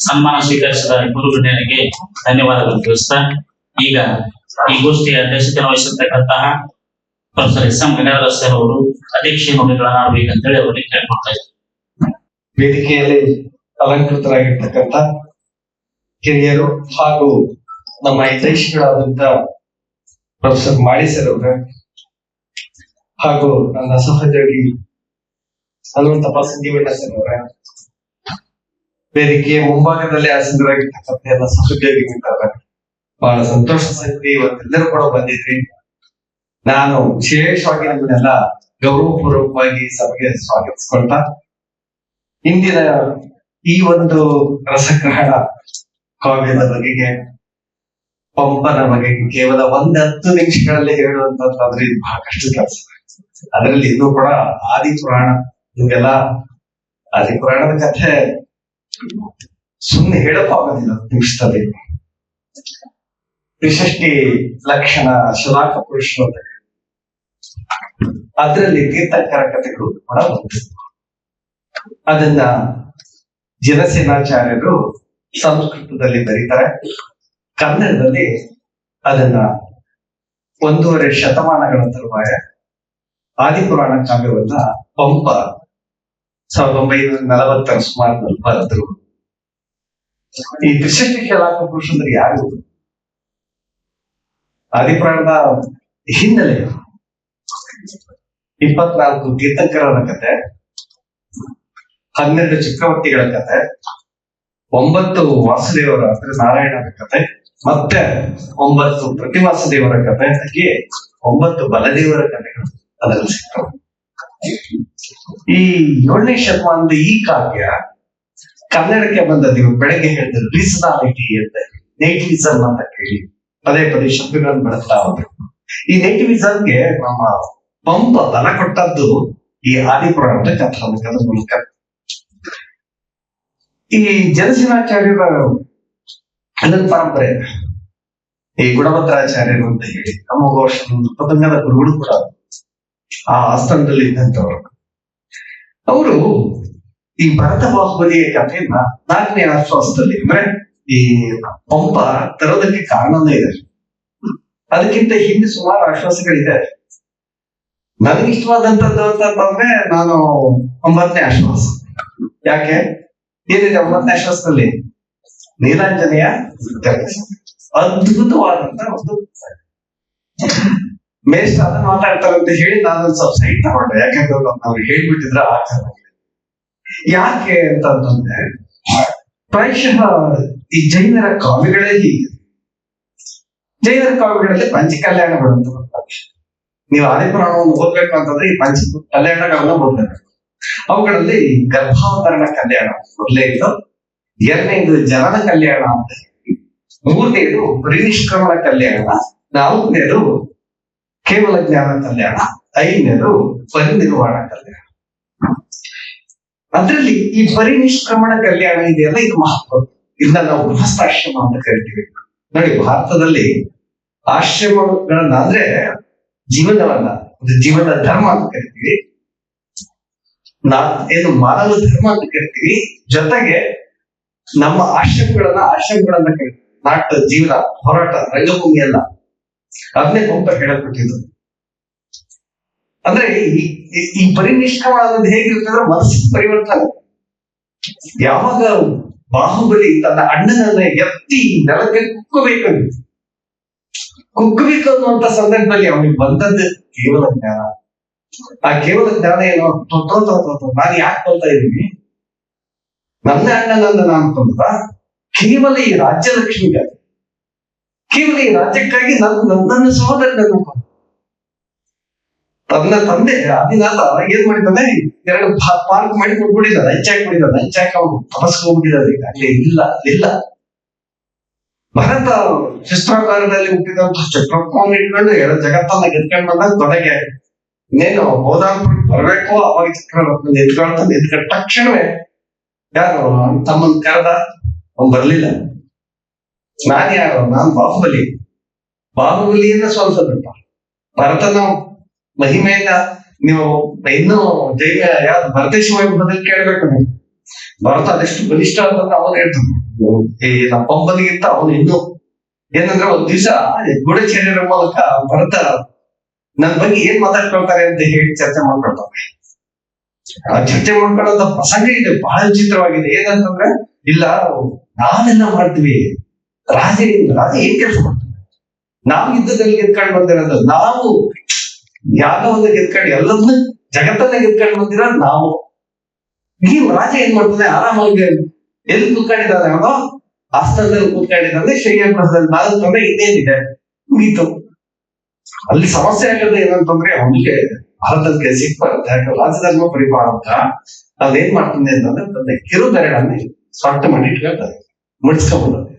ಸನ್ಮಾನ ಸ್ವೀಕರಿಸಿದ ಇಬ್ಬರು ಗಣ್ಯರಿಗೆ ಧನ್ಯವಾದಗಳನ್ನು ತಿಳಿಸ್ತಾ, ಈಗ ಈ ಗೋಷ್ಠಿಯ ಅಧ್ಯಕ್ಷತೆಯನ್ನು ವಹಿಸಿರ್ತಕ್ಕಂತಹ ಪ್ರೊಫೆಸರ್ ಎಸ್.ಎಂ. ಗಂಗಾಧರ ಸರ್ ಅವರು ಅಧ್ಯಕ್ಷೀಯ ನುಡಿಗಳನ್ನ ಆಡಬೇಕಂತೇಳಿ ಅವರಿಗೆ ಕೇಳ್ಕೊಳ್ತಾ ಇದ್ದಾರೆ. ವೇದಿಕೆಯಲ್ಲಿ ಅಲಂಕೃತರಾಗಿರ್ತಕ್ಕಂಥ ಹಿರಿಯರು ಹಾಗೂ ನಮ್ಮ ಹಿತೈಷಿಗಳಾದಂತ ಪ್ರೊಫೆಸರ್ ಮಾಳಿಸರ್ ಅವರ ಹಾಗೂ ನನ್ನ ಸಹೋದ್ಯೋಗಿ ಹನುಮಂತಪ್ಪ ಸಂಜೀವಣ್ಣ ಸರ್ ಅವರ, ವೇದಿಕೆಯ ಮುಂಭಾಗದಲ್ಲೇ ಆಸೀನರಾಗಿರ್ತಕ್ಕಂಥ ಎಲ್ಲ ಸಹೋದ್ಯೋಗಿ ಮಿತ್ರರ, ಬಹಳ ಸಂತೋಷ ಸಂಗತಿ ಇವತ್ತೆಲ್ಲರೂ ಕೂಡ ಬಂದಿದ್ರಿ. ನಾನು ವಿಶೇಷವಾಗಿ ನಮ್ಮನ್ನೆಲ್ಲ ಗೌರವಪೂರ್ವಕವಾಗಿ ಸಭೆಗೆ ಸ್ವಾಗತಿಸ್ಕೊಳ್ತಾ, ಇಂದಿನ ಈ ಒಂದು ರಸಗ್ರಹಣ ಕಾವ್ಯದ ಬಗೆಗೆ, ಪಂಪನ ಬಗೆಗೆ ಕೇವಲ 10 ನಿಮಿಷಗಳಲ್ಲಿ ಹೇಳುವಂತಂದ್ರೆ ಇದು ಬಹಳ ಕಷ್ಟ ಕೆಲಸ. ಅದರಲ್ಲಿ ಇನ್ನೂ ಕೂಡ ಆದಿ ಪುರಾಣ, ನಿಮ್ಗೆಲ್ಲ ಆದಿ ಪುರಾಣದ ಕಥೆ ಸುಮ್ಮನೆ ಹೇಳಕ್ಕೂ ಆಗೋದಿಲ್ಲ ನಿಮಿಷದಲ್ಲಿ. ತ್ರಿಷಷ್ಟಿ ಲಕ್ಷಣ ಶಲಾಕ ಪುರುಷರು ಅಂತ ಅದರಲ್ಲಿ ತೀರ್ಥಂಕರ ಕಥೆಗಳು ಕೂಡ ಬಂತು. ಅದನ್ನ ಜನಸೇನಾಚಾರ್ಯರು ಸಂಸ್ಕೃತದಲ್ಲಿ ಬರೀತಾರೆ, ಕನ್ನಡದಲ್ಲಿ ಅದನ್ನ 1.5 ಶತಮಾನಗಳ ತರುವಾಯ ಆದಿಪುರಾಣ ಕಾವ್ಯವನ್ನ ಪಂಪ 1940 ಸುಮಾರಿನಲ್ಲಿ ಬರೆದ್ರು. ಈ ತ್ರಿಷಷ್ಟಿ ಶಲಾಕ ಪುರುಷ ಅಂದ್ರೆ ಯಾರು? ಆದಿಪುರಾಣದ ಹಿನ್ನೆಲೆ 24 ತೀರ್ಥಂಕರರ ಕತೆ, 12 ಚಕ್ರವರ್ತಿಗಳ ಕತೆ, 9 ವಾಸುದೇವರ ಅಂದ್ರೆ ನಾರಾಯಣರ ಕತೆ, ಮತ್ತೆ 9 ಪ್ರತಿವಾಸುದೇವರ ಕತೆ, ಹಾಗೆ 9 ಬಲದೇವರ ಕಥೆಗಳು ಅದರಲ್ಲಿ ಸಿಗ್ತವೆ. ಈ 7ನೇ ಶತಮಾನದ ಈ ಕಾವ್ಯ ಕನ್ನಡಕ್ಕೆ ಬಂದದ್ದು. ಇವರು ಬೆಳಗ್ಗೆ ಹೇಳಿದ್ರು ರೀಸನಾಲಿಟಿ ಅಂತ, ನೇಟಿವಿಸಮ್ ಅಂತ ಕೇಳಿ ಪದೇ ಪದೇ ಶಬ್ದಗಳನ್ನು ಬಳಸ್ತಾ ಹೋದ್ರು. ಈ ನೇಟಿವಿಸಮ್ಗೆ ನಮ್ಮ ಪಂಪ ಬಲ ಕೊಟ್ಟದ್ದು ಈ ಆದಿಪುರಾಣದ ಕಥಾನಕದ ಮೂಲಕ. ಈ ಜನಸೇನಾಚಾರ್ಯರ ಅದನ್ನ ಪರಂಪರೆ, ಈ ಗುಣಭದ್ರಾಚಾರ್ಯರು ಅಂತ ಹೇಳಿ ಅಮೋಘ ಪತಂಗದ ಗುರುಗಳು ಕೂಡ ಆ ಆಸ್ಥಾನದಲ್ಲಿ ಇದ್ದಂಥವ್ರು. ಅವರು ಈ ಭರತ ಬಾಹುಬಲಿಯ ಕಥೆಯನ್ನ 4ನೇ ಆಶ್ವಾಸದಲ್ಲಿ ಅಂದ್ರೆ ಈ ಪಂಪ ತರೋದಕ್ಕೆ ಕಾರಣನೇ ಇದೆ. ಅದಕ್ಕಿಂತ ಹಿಂದೆ ಸುಮಾರು ಆಶ್ವಾಸಗಳಿದೆ. ನನಗೆ ಇಷ್ಟವಾದಂತದ್ದು ಅಂತಂದ್ರೆ ನಾನು 9ನೇ ಆಶ್ವಾಸ. ಯಾಕೆ? ಏನಿದೆ 9ನೇ ಆಶ್ವಾಸದಲ್ಲಿ? ನೀಲಾಂಜನೆಯ ಅದ್ಭುತವಾದಂತ ಒಂದು ಮೇಷ್ಟ್ರು ಅದನ್ನ ಮಾತಾಡ್ತಾರೆ ಅಂತ ಹೇಳಿ ನಾನು ಸ್ವಲ್ಪ ಸೈಟ್ ತಗೊಂಡೆ. ಯಾಕಂದ್ರೆ ಅವ್ರು ಹೇಳ್ಬಿಟ್ಟಿದ್ರ ಆ ಕಾರಣ. ಯಾಕೆ ಅಂತಂದ್ರೆ ಪ್ರಾಯಶಃ ಈ ಜೈನರ ಕಾವ್ಯಗಳೇ ಹೀಗೆ. ಜೈನರ ಕಾವ್ಯಗಳಲ್ಲಿ ಪಂಚಕಲ್ಯಾಣಗಳು ಅಂತ ಬರ್ತವೆ. ನೀವು ಆದಿಪುರಾಣವನ್ನು ಓದ್ಬೇಕು ಅಂತಂದ್ರೆ ಈ ಪಂಚ ಕಲ್ಯಾಣಗಳನ್ನ ಓದ್ಬೇಕು. ಅವುಗಳಲ್ಲಿ ಗರ್ಭಾವತರಣ ಕಲ್ಯಾಣ ಮೊದಲೇ ಇದ್ದು, 2ನೇದು ಜನನ ಕಲ್ಯಾಣ ಅಂತ ಹೇಳಿ, 3ನೇದು ಪರಿನಿಷ್ಕ್ರಮಣ ಕಲ್ಯಾಣ, 4ನೇದು ಕೇವಲ ಜ್ಞಾನ ಕಲ್ಯಾಣ, 5ನೇದು ಪರಿನಿರ್ವಾಣ ಕಲ್ಯಾಣ. ಅದರಲ್ಲಿ ಈ ಪರಿನಿಷ್ಕ್ರಮಣ ಕಲ್ಯಾಣ ಇದೆಯಲ್ಲ, ಇದು ಮಹತ್ವ. ಇದನ್ನ ನಾವು ಗೃಹಸ್ಥಾಶ್ರಮ ಅಂತ ಕರಿತೀವಿ. ನೋಡಿ, ಭಾರತದಲ್ಲಿ ಆಶ್ರಮಗಳನ್ನ ಅಂದ್ರೆ ಜೀವನವನ್ನ ಒಂದು ಜೀವನ ಧರ್ಮ ಅಂತ ಕರಿತೀವಿ, ಏನು ಮಾನವ ಧರ್ಮ ಅಂತ ಕರಿತೀವಿ. ಜೊತೆಗೆ ನಮ್ಮ ಆಶ್ರಮಗಳನ್ನ ಕರಿತೀವಿ. ನಾಟ ಜೀವನ ಹೋರಾಟ ರಂಗಭೂಮಿ ಅಲ್ಲ, ಅದನ್ನೇ ಪಂಪ ಹೇಳಲ್ಪಟ್ಟಿದ್ದು. ಅಂದ್ರೆ ಈ ಪರಿನಿಷ್ಕ್ರಮಣ ಅನ್ನೋದು ಹೇಗಿರುತ್ತೆ ಅಂದ್ರೆ ಮನಸ್ಸಿನ ಪರಿವರ್ತನೆ. ಯಾವಾಗ ಬಾಹುಬಲಿ ತನ್ನ ಅಣ್ಣನನ್ನ ಎತ್ತಿ ನೆಲಕ್ಕೆ ಕುಕ್ಕಬೇಕು ಅನ್ನುವಂತ ಸಂದರ್ಭದಲ್ಲಿ ಅವನಿಗೆ ಬಂದದ್ದು ಕೇವಲ ಜ್ಞಾನ. ಆ ಕೇವಲ ಜ್ಞಾನ ಏನೋ ನಾನು ಯಾಕೆ ಕೊಲ್ತಾ ಇದ್ದೀನಿ, ನನ್ನ ಅಣ್ಣನನ್ನ ನಾನು ಕೊಂದ ಕೇವಲ ಈ ರಾಜ್ಯ ಲಕ್ಷ್ಮಿಗಾಗಿ, ಕೇವಲ ಈ ರಾಜ್ಯಕ್ಕಾಗಿ ನನ್ನ ಸಹೋದರನನ್ನು ಕೊಂದ. ತನ್ನ ತಂದೆ ಆದಿನಾಥ ಏನ್ ಮಾಡಿದ್ದಾನೆ, 2 ಪಾರ್ಕ್ ಮಾಡಿ ಕೊಟ್ಬಿಟ್ಟಿದ್ದಾನೆ, ಹಂಚಾಕ್ ಅವನು ತಪಸ್ಗೆ ಹೋಗ್ಬಿಟ್ಟಿದ್ದಾನೆ. ಅಲ್ಲಿ ಇಲ್ಲ ಭರತ ಶಸ್ತ್ರಾಕಾರದಲ್ಲಿ ಹುಟ್ಟಿದಂತಹ ಚಕ್ರವನ್ನು ಇಟ್ಕೊಂಡು ಜಗತ್ತನ್ನ ಗೆದ್ಕೊಂಡು ಬಂದಾಗ ತೊಡಗೆ ಇನ್ನೇನು ಗೋದಾಪುರಕ್ಕೆ ಬರ್ಬೇಕು. ಅವಾಗ ಚಕ್ರವರ್ತಿ ನಿಂತ್ಕೊಂಡ ತಕ್ಷಣವೇ ಯಾರು ತಮ್ಮನ್ ಕರೆದ, ಅವ್ನು ಬರ್ಲಿಲ್ಲ. ನಾನ್ ಯಾರು? ನಾನ್ ಬಾಹುಬಲಿಯನ್ನ ಸೋಲ್ಸದಪ್ಪ. ಭರತನ ಮಹಿಮೆಯನ್ನ ನೀವು ಇನ್ನೂ ಯಾರು ಭರತೇಶ್ವರ ಬದಲು ಕೇಳ್ಬೇಕು. ನೀವು ಭರತ ಅದೆಷ್ಟು ಬಲಿಷ್ಠ ಅಂತಂದ್ರೆ ಅವನು ಹೇಳ್ತಾನೆ, ನಮ್ಮ ಪಂಪನಿಗಿಂತ ಅವನು ಇನ್ನೂ ಏನಂದ್ರೆ ಒಂದ್ ದಿವಸ ಗೂಢಚರ್ಯರ ಮೂಲಕ ಭರತ ನನ್ ಬಗ್ಗೆ ಏನ್ ಮಾತಾಡ್ಕೊಳ್ತಾರೆ ಅಂತ ಹೇಳಿ ಚರ್ಚೆ ಮಾಡ್ಕೊಳ್ತಾರೆ. ಆ ಚರ್ಚೆ ಮಾಡ್ಕೊಳ್ಳೋದ ಪ್ರಸಂಗ ಇದೆ, ಬಹಳ ವಿಚಿತ್ರವಾಗಿದೆ. ಏನಂತಂದ್ರೆ, ಇಲ್ಲ ನಾವೆಲ್ಲ ಮಾಡ್ತೀವಿ, ರಾಜ ಏನ್ ಕೆಲಸ ಮಾಡ್ತೀವಿ, ನಾವು ಯುದ್ಧದಲ್ಲಿ ಗೆದ್ಕೊಂಡು ಬಂದಿರೋದು, ನಾವು ಯಾಗವನ್ನು ಗೆದ್ಕೊಂಡು ಎಲ್ಲದನ್ನ ಜಗತ್ತನ್ನ ಗೆದ್ಕೊಂಡು ಬಂದಿರೋದು ನಾವು. ಈ ರಾಜ ಏನ್ ಮಾಡ್ತಾನೆ, ಆರಾಮಾಗಿ ಎಲ್ಲಿ ಕೂತ್ಕೊಂಡಿದ್ದಾನೆ ಅವನು, ಆಸ್ಥಾನದಲ್ಲಿ ಕೂತ್ಕೊಂಡಿದ್ದಾನೆ, ಶ್ರೀರಂಗಪಟ್ಟಣದಲ್ಲಿ ನಾಲ್ಕಂದ್ರೆ ಇನ್ನೇನಿದೆ ಮುಗೀತು. ಅಲ್ಲಿ ಸಮಸ್ಯೆ ಆಗೋದು ಏನಂತಂದ್ರೆ, ಅವನಿಗೆ ಭಾರತಕ್ಕೆ ಸಿಟ್ಟು ಬರುತ್ತೆ. ಯಾಕಂದ್ರೆ ರಾಜಧರ್ಮ ಪರಿಪಾಲಕ ಅದೇನ್ ಮಾಡ್ತಾನೆ ಅಂತಂದ್ರೆ, ತನ್ನ ಕಿರುಬೆರಳನ್ನ ಸೊಟ್ಟ ಮಾಡಿ ಇಟ್ಕೊಳ್ತಾರೆ, ಮುಡಿಸ್ಕೊಂಡ್ಬಿಡೋದು.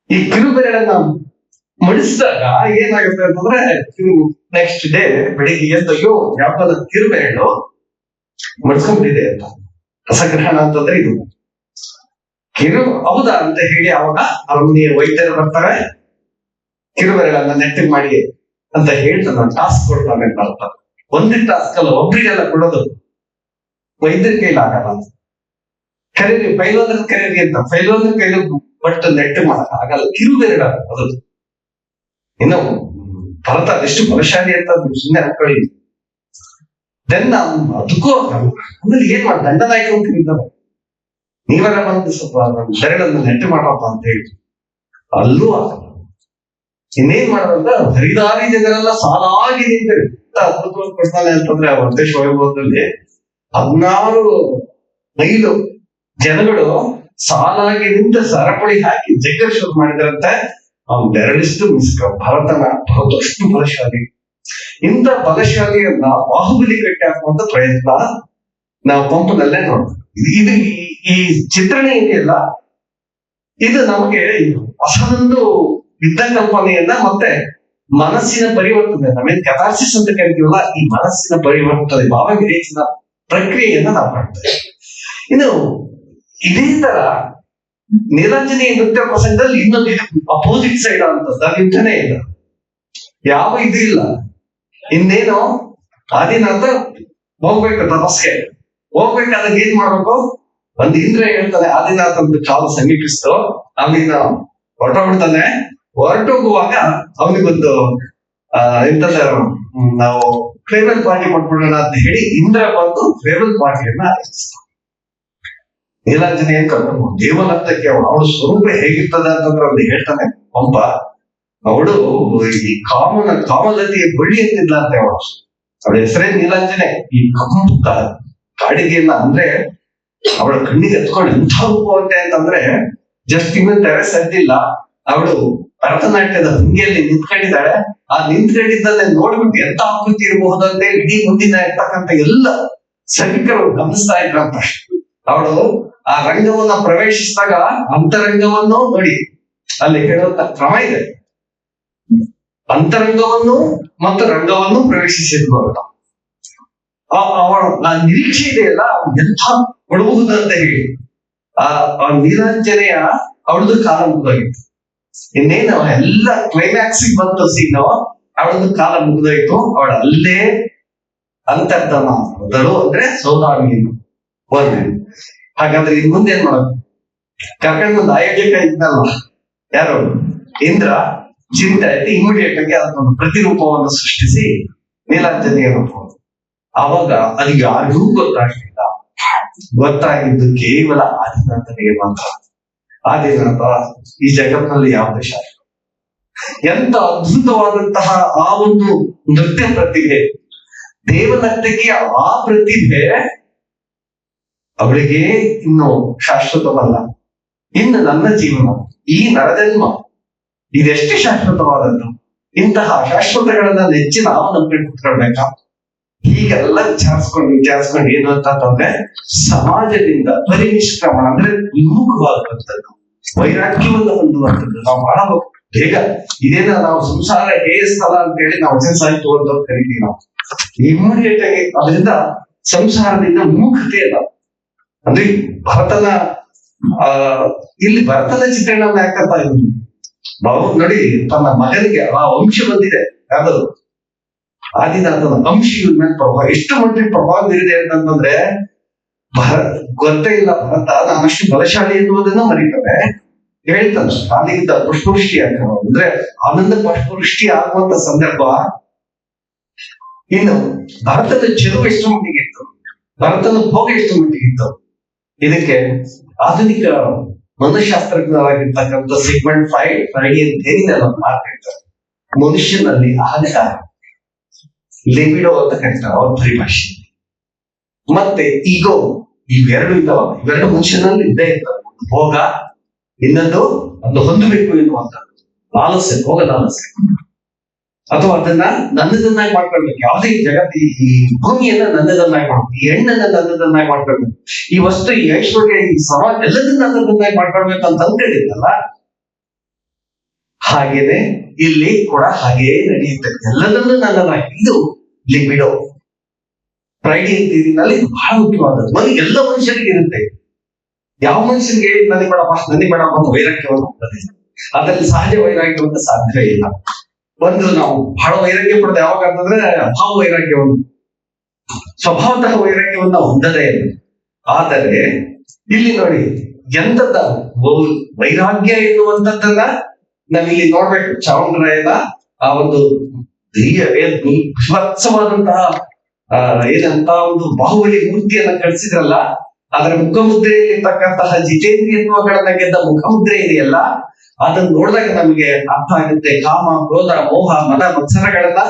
ಈ ಕಿರುಬೆರಳನ್ನ ಮುಡಿಸಿದಾಗ ಏನಾಗುತ್ತೆ ಅಂತಂದ್ರೆ, ನೆಕ್ಸ್ಟ್ ಡೇ ಬೆಳಿಗ್ಗೆ ಎದ್ದು ಅಯ್ಯೋ ಯಾಪದ ಕಿರುಬೆರಳು ಮುಡಿಸ್ಕೊಂಡ್ಬಿಟ್ಟಿದೆ ಅಂತ. ರಸಗ್ರಹಣ ಅಂತಂದ್ರೆ ಇದು. ಹೌದಾ ಅಂತ ಹೇಳಿ ಅವಾಗ ಅರಮನೆಯ ವೈದ್ಯರು ಬರ್ತಾರೆ, ಕಿರುಬೆರಳನ್ನ ನೆಟ್ಟಿಗೆ ಮಾಡಿ ಅಂತ ಹೇಳ್ತಾನೆ, ಟಾಸ್ಕ್ ಕೊಡ್ತಾನೆ ಅಂತ ಅರ್ಥ. ಒಂದೇ ಟಾಸ್ಕ್ ಅಲ್ಲ, ಒಬ್ರಿಗೆಲ್ಲ ಕೊಡೋದು, ವೈದ್ಯರ ಕೈಲಾಗಲ್ಲ ಅಂತ. ಕರೀರಿ ಪೈಲೋದ್ರ ಕರೀರಿ ಅಂತ, ಪೈಲೋದ್ರ ಕೈಲಿ ಬಟ್ ನೆಟ್ ಮಾಡಕ್ ಆಗಲ್ಲ, ಕಿರುಬೆರಳ ಅದು. ಇನ್ನು ಭರತ ಅದೆಷ್ಟು ಬಲಶಾಲಿ ಅಂತ ಸುಮ್ಮನೆ ಅನ್ಕೊಳ್ಳಿ. ದೆನ್ ಅದಕ್ಕೂ ಆಮೇಲೆ ಏನ್ ಮಾಡಿ ದಂಡನಾಯಕ ಅಂತ ಇದ್ದಾರೆ, ನೀವೆಲ್ಲ ಬಂದು ಸ್ವಲ್ಪ ಬೆರಳನ್ನು ನೆಟ್ಟು ಮಾಡಪ್ಪ ಅಂತ ಹೇಳಿ ಅಲ್ಲೂ ಆಗಲ್ಲ. ಇನ್ನೇನ್ ಮಾಡೋದಂತ ಹರಿದಾರಿ ಜನರೆಲ್ಲ ಸಾಲಾಗಿ ನಿಂತರು. ಅದ್ಭುತವಾಗಿ ಕೊಡ್ತಾನೆ ಅಂತಂದ್ರೆ ಆ ವರ್ಧೇಶ್ ವೈಭವದಲ್ಲಿ 16 ಮೈಲು ಜನಗಳು ಸಾಲಾಗಿ ನಿಂತ ಸರಪಳಿ ಹಾಕಿ ಜಗ್ಗ ಶುರು ಮಾಡಿದ್ರಂತೆ. ಅವ್ನು ಬೆರಳಿಷ್ಟು ಭರತನ ಅಷ್ಟು ಬಲಶಾಲಿ. ಇಂಥ ಬಲಶಾಲಿಯನ್ನ ಬಾಹುಬಲಿ ಕಟ್ಟಿ ಹಾಕುವಂತ ಪ್ರಯತ್ನ ನಾವು ಪಂಪನಲ್ಲೇ ನೋಡ್ತೀವಿ. ಇದು ಈ ಚಿತ್ರಣ ಇದೆಯಲ್ಲ, ಇದು ನಮಗೆ ಹೊಸದೊಂದು ಯುದ್ಧ ಕಲ್ಪನೆಯನ್ನ ಮತ್ತೆ ಮನಸ್ಸಿನ ಪರಿವರ್ತನೆ, ನಾವೇನ್ ಕೆಥಾರ್ಸಿಸ್ ಅಂತ ಕರಿತೀವಲ್ಲ, ಈ ಮನಸ್ಸಿನ ಪರಿವರ್ತನೆ, ಭಾವವಿರೇಚನ ಪ್ರಕ್ರಿಯೆಯನ್ನ ನಾವು ಮಾಡ್ತೇವೆ. ಇನ್ನು ಇದೇ ತರ ನೀಲಾಂಜನೇಯ ನೃತ್ಯ ಪ್ರಸಂಗದಲ್ಲಿ ಇನ್ನೊಂದು ಅಪೋಸಿಟ್ ಸೈಡ್ ಅಂತದ್ದು, ಅದು ಯುದ್ಧನೇ ಇಲ್ಲ, ಯಾವ ಇದು ಇಲ್ಲ. ಇನ್ನೇನು ಆದಿನಾಥ ಹೋಗ್ಬೇಕು ತಪಸ್ಗೆ, ಹೋಗ್ಬೇಕಾದಾಗ ಏನ್ ಮಾಡ್ಬೇಕು, ಒಂದ್ ಇಂದ್ರ ಹೇಳ್ತಾನೆ ಆದಿನಾಥ ಅಂತ ಕಾಲು ಸಮೀಪಿಸ್ತು, ಅವನಿಗೆ ಹೊರಟೋಗ್ಬಿಡ್ತಾನೆ. ಹೊರಟೋಗುವಾಗ ಅವನಿಗೊಂದು ಎಂತಂದ್ರೆ ನಾವು ಫೇರ್ವೆಲ್ ಪಾರ್ಟಿ ಮಾಡ್ಬಿಡೋಣ ಅಂತ ಹೇಳಿ ಇಂದ್ರ ಬಂದು ಫೇರ್ವೆಲ್ ಪಾರ್ಟಿಯನ್ನ ಆಯೋಜಿಸ್ತಾನೆ. ನೀಲಾಂಜನೇಯ ಕರ್ಕೊಂಡು ದೇವನರ್ತಕ್ಕೆ ಅವಳ ಸ್ವರೂಪ ಹೇಗಿರ್ತದೆ ಅಂತಂದ್ರೆ ಅವ್ನು ಹೇಳ್ತಾನೆ ಪಂಪ, ಅವಳು ಈ ಕಾಮಲತೆಯ ಬಳ್ಳಿ ಅಂತಿದ್ಲ ಅಂತ ಅವಳ ಹೆಸರೇ ನೀಲಾಂಜನೆ. ಈ ಕಂಪು ಕಾಡಿಗೆಯನ್ನ ಅಂದ್ರೆ ಅವಳ ಕಣ್ಣಿಗೆ ಎತ್ಕೊಂಡು ಎಂಥ ರೂಪ ಅಂತೆ ಅಂತಂದ್ರೆ ಜಸ್ಟ್ ಇನ್ನು ತೆರೆ ಸದ್ದಿಲ್ಲ, ಅವಳು ಭರತನಾಟ್ಯದ ಭಂಗಿಯಲ್ಲಿ ನಿಂತ್ಕೊಂಡಿದ್ದಾಳೆ. ಆ ನಿಂತ್ಕೊಂಡಿದ್ದನ್ನೇ ನೋಡ್ಬಿಟ್ಟು ಎಂತ ಆಕೃತಿ ಇರಬಹುದು ಅಂತ ಇಡೀ ಮುಂದಿನ ಇರ್ತಕ್ಕಂಥ ಎಲ್ಲ ಸಭಿಕರು ಗಮನಿಸ್ತಾ ಇದ್ರಂತ. ಅವಳು ಆ ರಂಗವನ್ನ ಪ್ರವೇಶಿಸಿದಾಗ ಅಂತರಂಗವನ್ನು ನೋಡಿ, ಅಲ್ಲಿ ಹೇಳುವಂತ ಕ್ರಮ ಇದೆ, ಅಂತರಂಗವನ್ನು ಮತ್ತು ರಂಗವನ್ನು ಪ್ರವೇಶಿಸಿದ್ಲು ಅಂತ. ಅವಳ ಆ ನಿರೀಕ್ಷೆ ಇದೆಯಲ್ಲ, ಎಂಥ ಕೊಡಬಹುದು ಅಂತ ಹೇಳಿ ಆ ನೀಲಾಂಜನೆಯ ಅವಳದು ಕಾಲ ಮುಗಿದೋಗಿತ್ತು. ಇನ್ನೇನು ಎಲ್ಲ ಕ್ಲೈಮ್ಯಾಕ್ಸಿಗೆ ಬಂತು ಸೀನು, ಅವಳದು ಕಾಲ ಮುಗಿದೋಯ್ತು. ಅವಳ ಅಲ್ಲೇ ಅಂತರ್ಧನ ಮೊದಲು ಅಂದ್ರೆ ಸೌದಾಮಿಯನ್ನು ಹೋದ್ವಿ. ಹಾಗಾದ್ರೆ ಇನ್ ಮುಂದೆ ಏನ್ ಮಾಡೋದು, ಕರ್ಕೊಂಡು ಒಂದು ಆಯೋಜಕ ಇದ್ನಲ್ಲ ಯಾರು ಇಂದ್ರ, ಚಿಂತೆ ಆಯ್ತು, ಇಮಿಡಿಯೇಟ್ ಆಗಿ ಅದನ್ನೊಂದು ಪ್ರತಿರೂಪವನ್ನು ಸೃಷ್ಟಿಸಿ ನೀಲಾಂಜನೇಯ ರೂಪವನ್ನು. ಅವಾಗ ಅದು ಯಾರಿಗೂ ಗೊತ್ತಾಗ್ಲಿಲ್ಲ, ಗೊತ್ತಾಗಿದ್ದು ಕೇವಲ ಆದಿನಾಥನಿಗೆ ಮಾತ್ರ. ಆದಿನಾಥ ಈ ಜಗತ್ತಿನಲ್ಲಿ ಯಾವುದೇ ಶಾಸ್ತ್ರ, ಎಂತ ಅದ್ಭುತವಾದಂತಹ ಆ ಒಂದು ನೃತ್ಯ ಪ್ರತಿಭೆ, ದೇವನರ್ತಕಿಯ ಆ ಪ್ರತಿಭೆ ಅವಳಿಗೆ ಇನ್ನು ಶಾಶ್ವತವಲ್ಲ. ಇನ್ನು ನನ್ನ ಜೀವನ, ಈ ನರಜನ್ಮ ಇದೆಷ್ಟು ಶಾಶ್ವತವಾದದ್ದು. ಇಂತಹ ಶಾಶ್ವತಗಳನ್ನ ನೆಚ್ಚಿ ನಾವು ನಂಬಿಕೊಂಡು ಕುತ್ಕೊಳ್ಬೇಕಾ? ಹೀಗೆಲ್ಲ ವಿಚಾರಿಸ್ಕೊಂಡು ಏನು ಅಂತಂದ್ರೆ ಸಮಾಜದಿಂದ ಪರಿನಿಷ್ಕ್ರಮಣ ಅಂದ್ರೆ ವಿಮುಖವಾಗುವಂಥದ್ದು, ವೈರಾಗ್ಯವನ್ನು ಹೊಂದುವಂಥದ್ದು. ನಾವು ಬಹಳ ಬೇಗ ಇದೇನ ನಾವು ಸಂಸಾರ ಹೇಸ್ತದ ಅಂತ ಹೇಳಿ ನಾವು ಸಾಯ್ತು ಅಂತ ಕರಿತೀವಿ. ನಾವು ಇಮಿಡಿಯೇಟ್ ಆಗಿ ಅದರಿಂದ ಸಂಸಾರದಿಂದ ವಿಮುಖತೆ ಇಲ್ಲ. ಅಂದ್ರೆ ಭರತನ ಇಲ್ಲಿ ಭರತನ ಚಿತ್ರಣವನ್ನ ಯಾಕಂತ ನೋಡಿ, ತನ್ನ ಮಗನಿಗೆ ಆ ವಂಶ ಬಂದಿದೆ, ಯಾವ್ದು ಆದಿನಾಥನ ಅಂಶ ಇವ್ರ ಮೇಲೆ ಪ್ರಭಾವ ಎಷ್ಟು ಮಟ್ಟಿಗೆ ಪ್ರಭಾವ ಬೀರಿದೆ ಅಂತಂದ್ರೆ ಗೊತ್ತೇ ಇಲ್ಲ ಭರತ ನಾನಷ್ಟು ಬಲಶಾಲಿ ಎನ್ನುವುದನ್ನ ಮರೀತಾರೆ. ಹೇಳ್ತಾನೆ ಆದಿಗಿಂತ ಪುಷ್ಪವೃಷ್ಟಿ ಆಗ್ತಾವ ಅಂದ್ರೆ ಆನಂದ ಪುಷ್ಪವೃಷ್ಟಿ ಆಗುವಂತ ಸಂದರ್ಭ. ಇನ್ನು ಭರತನ ಚೆಲುವು ಎಷ್ಟು ಮಟ್ಟಿಗಿತ್ತು, ಭರತನ ಭೋಗ ಎಷ್ಟು ಮಟ್ಟಿಗಿತ್ತು, ಇದಕ್ಕೆ ಆಧುನಿಕ ಮನಃಶಾಸ್ತ್ರಜ್ಞರಾಗಿರ್ತಕ್ಕಂಥ ಸಿಗ್ಮಂಡ್ ಫ್ರೈಡ್ ಅಂತ ಏನಿದೆಲ್ಲ ಮಾತಾಡ್ತಾರೆ. ಮನುಷ್ಯನಲ್ಲಿ ಅಹಂಕಾರ, ಲಿಬಿಡೋ ಅಂತ ಕರೀತಾರೆ ಅವ್ರ ಪರಿಭಾಷೆ, ಮತ್ತೆ ಈಗೋ, ಇವೆರಡು ಇದ್ದಾವ. ಇವೆರಡು ಮನುಷ್ಯನಲ್ಲಿ ಇದ್ದೇ ಇರ್ತವೆ. ಭೋಗ, ಇನ್ನೊಂದು ಒಂದು ಹೊಂದಬೇಕು ಎನ್ನುವಂತ ಲಾಲಸೆ, ಭೋಗ ಲಾಲಸೆ, ಅಥವಾ ಅದನ್ನ ನನ್ನದನ್ನಾಗಿ ಮಾಡ್ಕೊಳ್ಬೇಕು. ಯಾವುದೇ ಜಗತ್ತು ಈ ಭೂಮಿಯನ್ನ ನನ್ನದನ್ನಾಗಿ ಮಾಡ್ಬೇಕು, ಈ ಹೆಣ್ಣನ್ನ ನನ್ನದನ್ನಾಗಿ ಮಾಡ್ಕೊಳ್ಬೇಕು, ಈ ವಸ್ತು, ಈ ಐಶ್ವರ್ಯ, ಈ ಸಮಾಜ ಎಲ್ಲದನ್ನ ನನ್ನದನ್ನಾಗಿ ಮಾಡ್ಕೊಳ್ಬೇಕು ಅಂತ ಅಂದ್ಕೊಂಡಿದ್ದಲ್ಲ. ಹಾಗೇನೆ ಇಲ್ಲಿ ಕೂಡ ಹಾಗೇ ನಡೆಯುತ್ತೆ, ಎಲ್ಲದನ್ನೂ ನನ್ನದಾಗಿ. ಇದು ಲಿಬಿಡೋ ಪ್ರೈಡ್ ನಲ್ಲಿ ಬಹಳ ಮುಖ್ಯವಾದದ್ದು. ಎಲ್ಲ ಮನುಷ್ಯರಿಗೆ ಇರುತ್ತೆ. ಯಾವ ಮನುಷ್ಯನಿಗೆ ನನಗೆ ಬೇಡಪ್ಪ ಅಂತ ವೈರಾಗ್ಯವನ್ನು ಹೋಗ್ತದೆ. ಅದರಲ್ಲಿ ಸಹಜ ವೈರಾಗ್ಯವಂತ ಸಾಧ್ಯವೇ ಇಲ್ಲ. ಒಂದು ನಾವು ಬಹಳ ವೈರಾಗ್ಯ ಪಡೆದ ಯಾವಾಗ ಅಂತಂದ್ರೆ ಅಭಾವ ವೈರಾಗ್ಯವನ್ನು, ಸ್ವಭಾವತಃ ವೈರಾಗ್ಯವನ್ನು ಹೊಂದದೇ ಇಲ್ಲ. ಆದರೆ ಇಲ್ಲಿ ನೋಡಿ ಎಂತದ ವೈರಾಗ್ಯ ಎನ್ನುವಂಥದ್ದನ್ನ ನಾವಿಲ್ಲಿ ನೋಡ್ಬೇಕು. ಚಾಮುಂಡರಾಯನ ಆ ಒಂದು ವಿಭತ್ಸವಾದಂತಹ ಏನಂತ ಒಂದು ಬಾಹುಬಲಿ ಮೂರ್ತಿಯನ್ನ ಕಳಿಸಿದ್ರಲ್ಲ, ಅದರ ಮುಖಮುದ್ರೆಯಲ್ಲಿರ್ತಕ್ಕಂತಹ ಜಿತೇಂದ್ರಿಯತ್ವಗಳನ್ನ ಗೆದ್ದ ಮುಖಮುದ್ರೆ ಇದೆಯಲ್ಲ, ಅದನ್ನ ನೋಡಿದಾಗ ನಮಗೆ ಅರ್ಥ ಆಗುತ್ತೆ ಕಾಮ, ಕ್ರೋಧ, ಮೋಹ, ಮದ, ಮತ್ಸರಗಳನ್ನ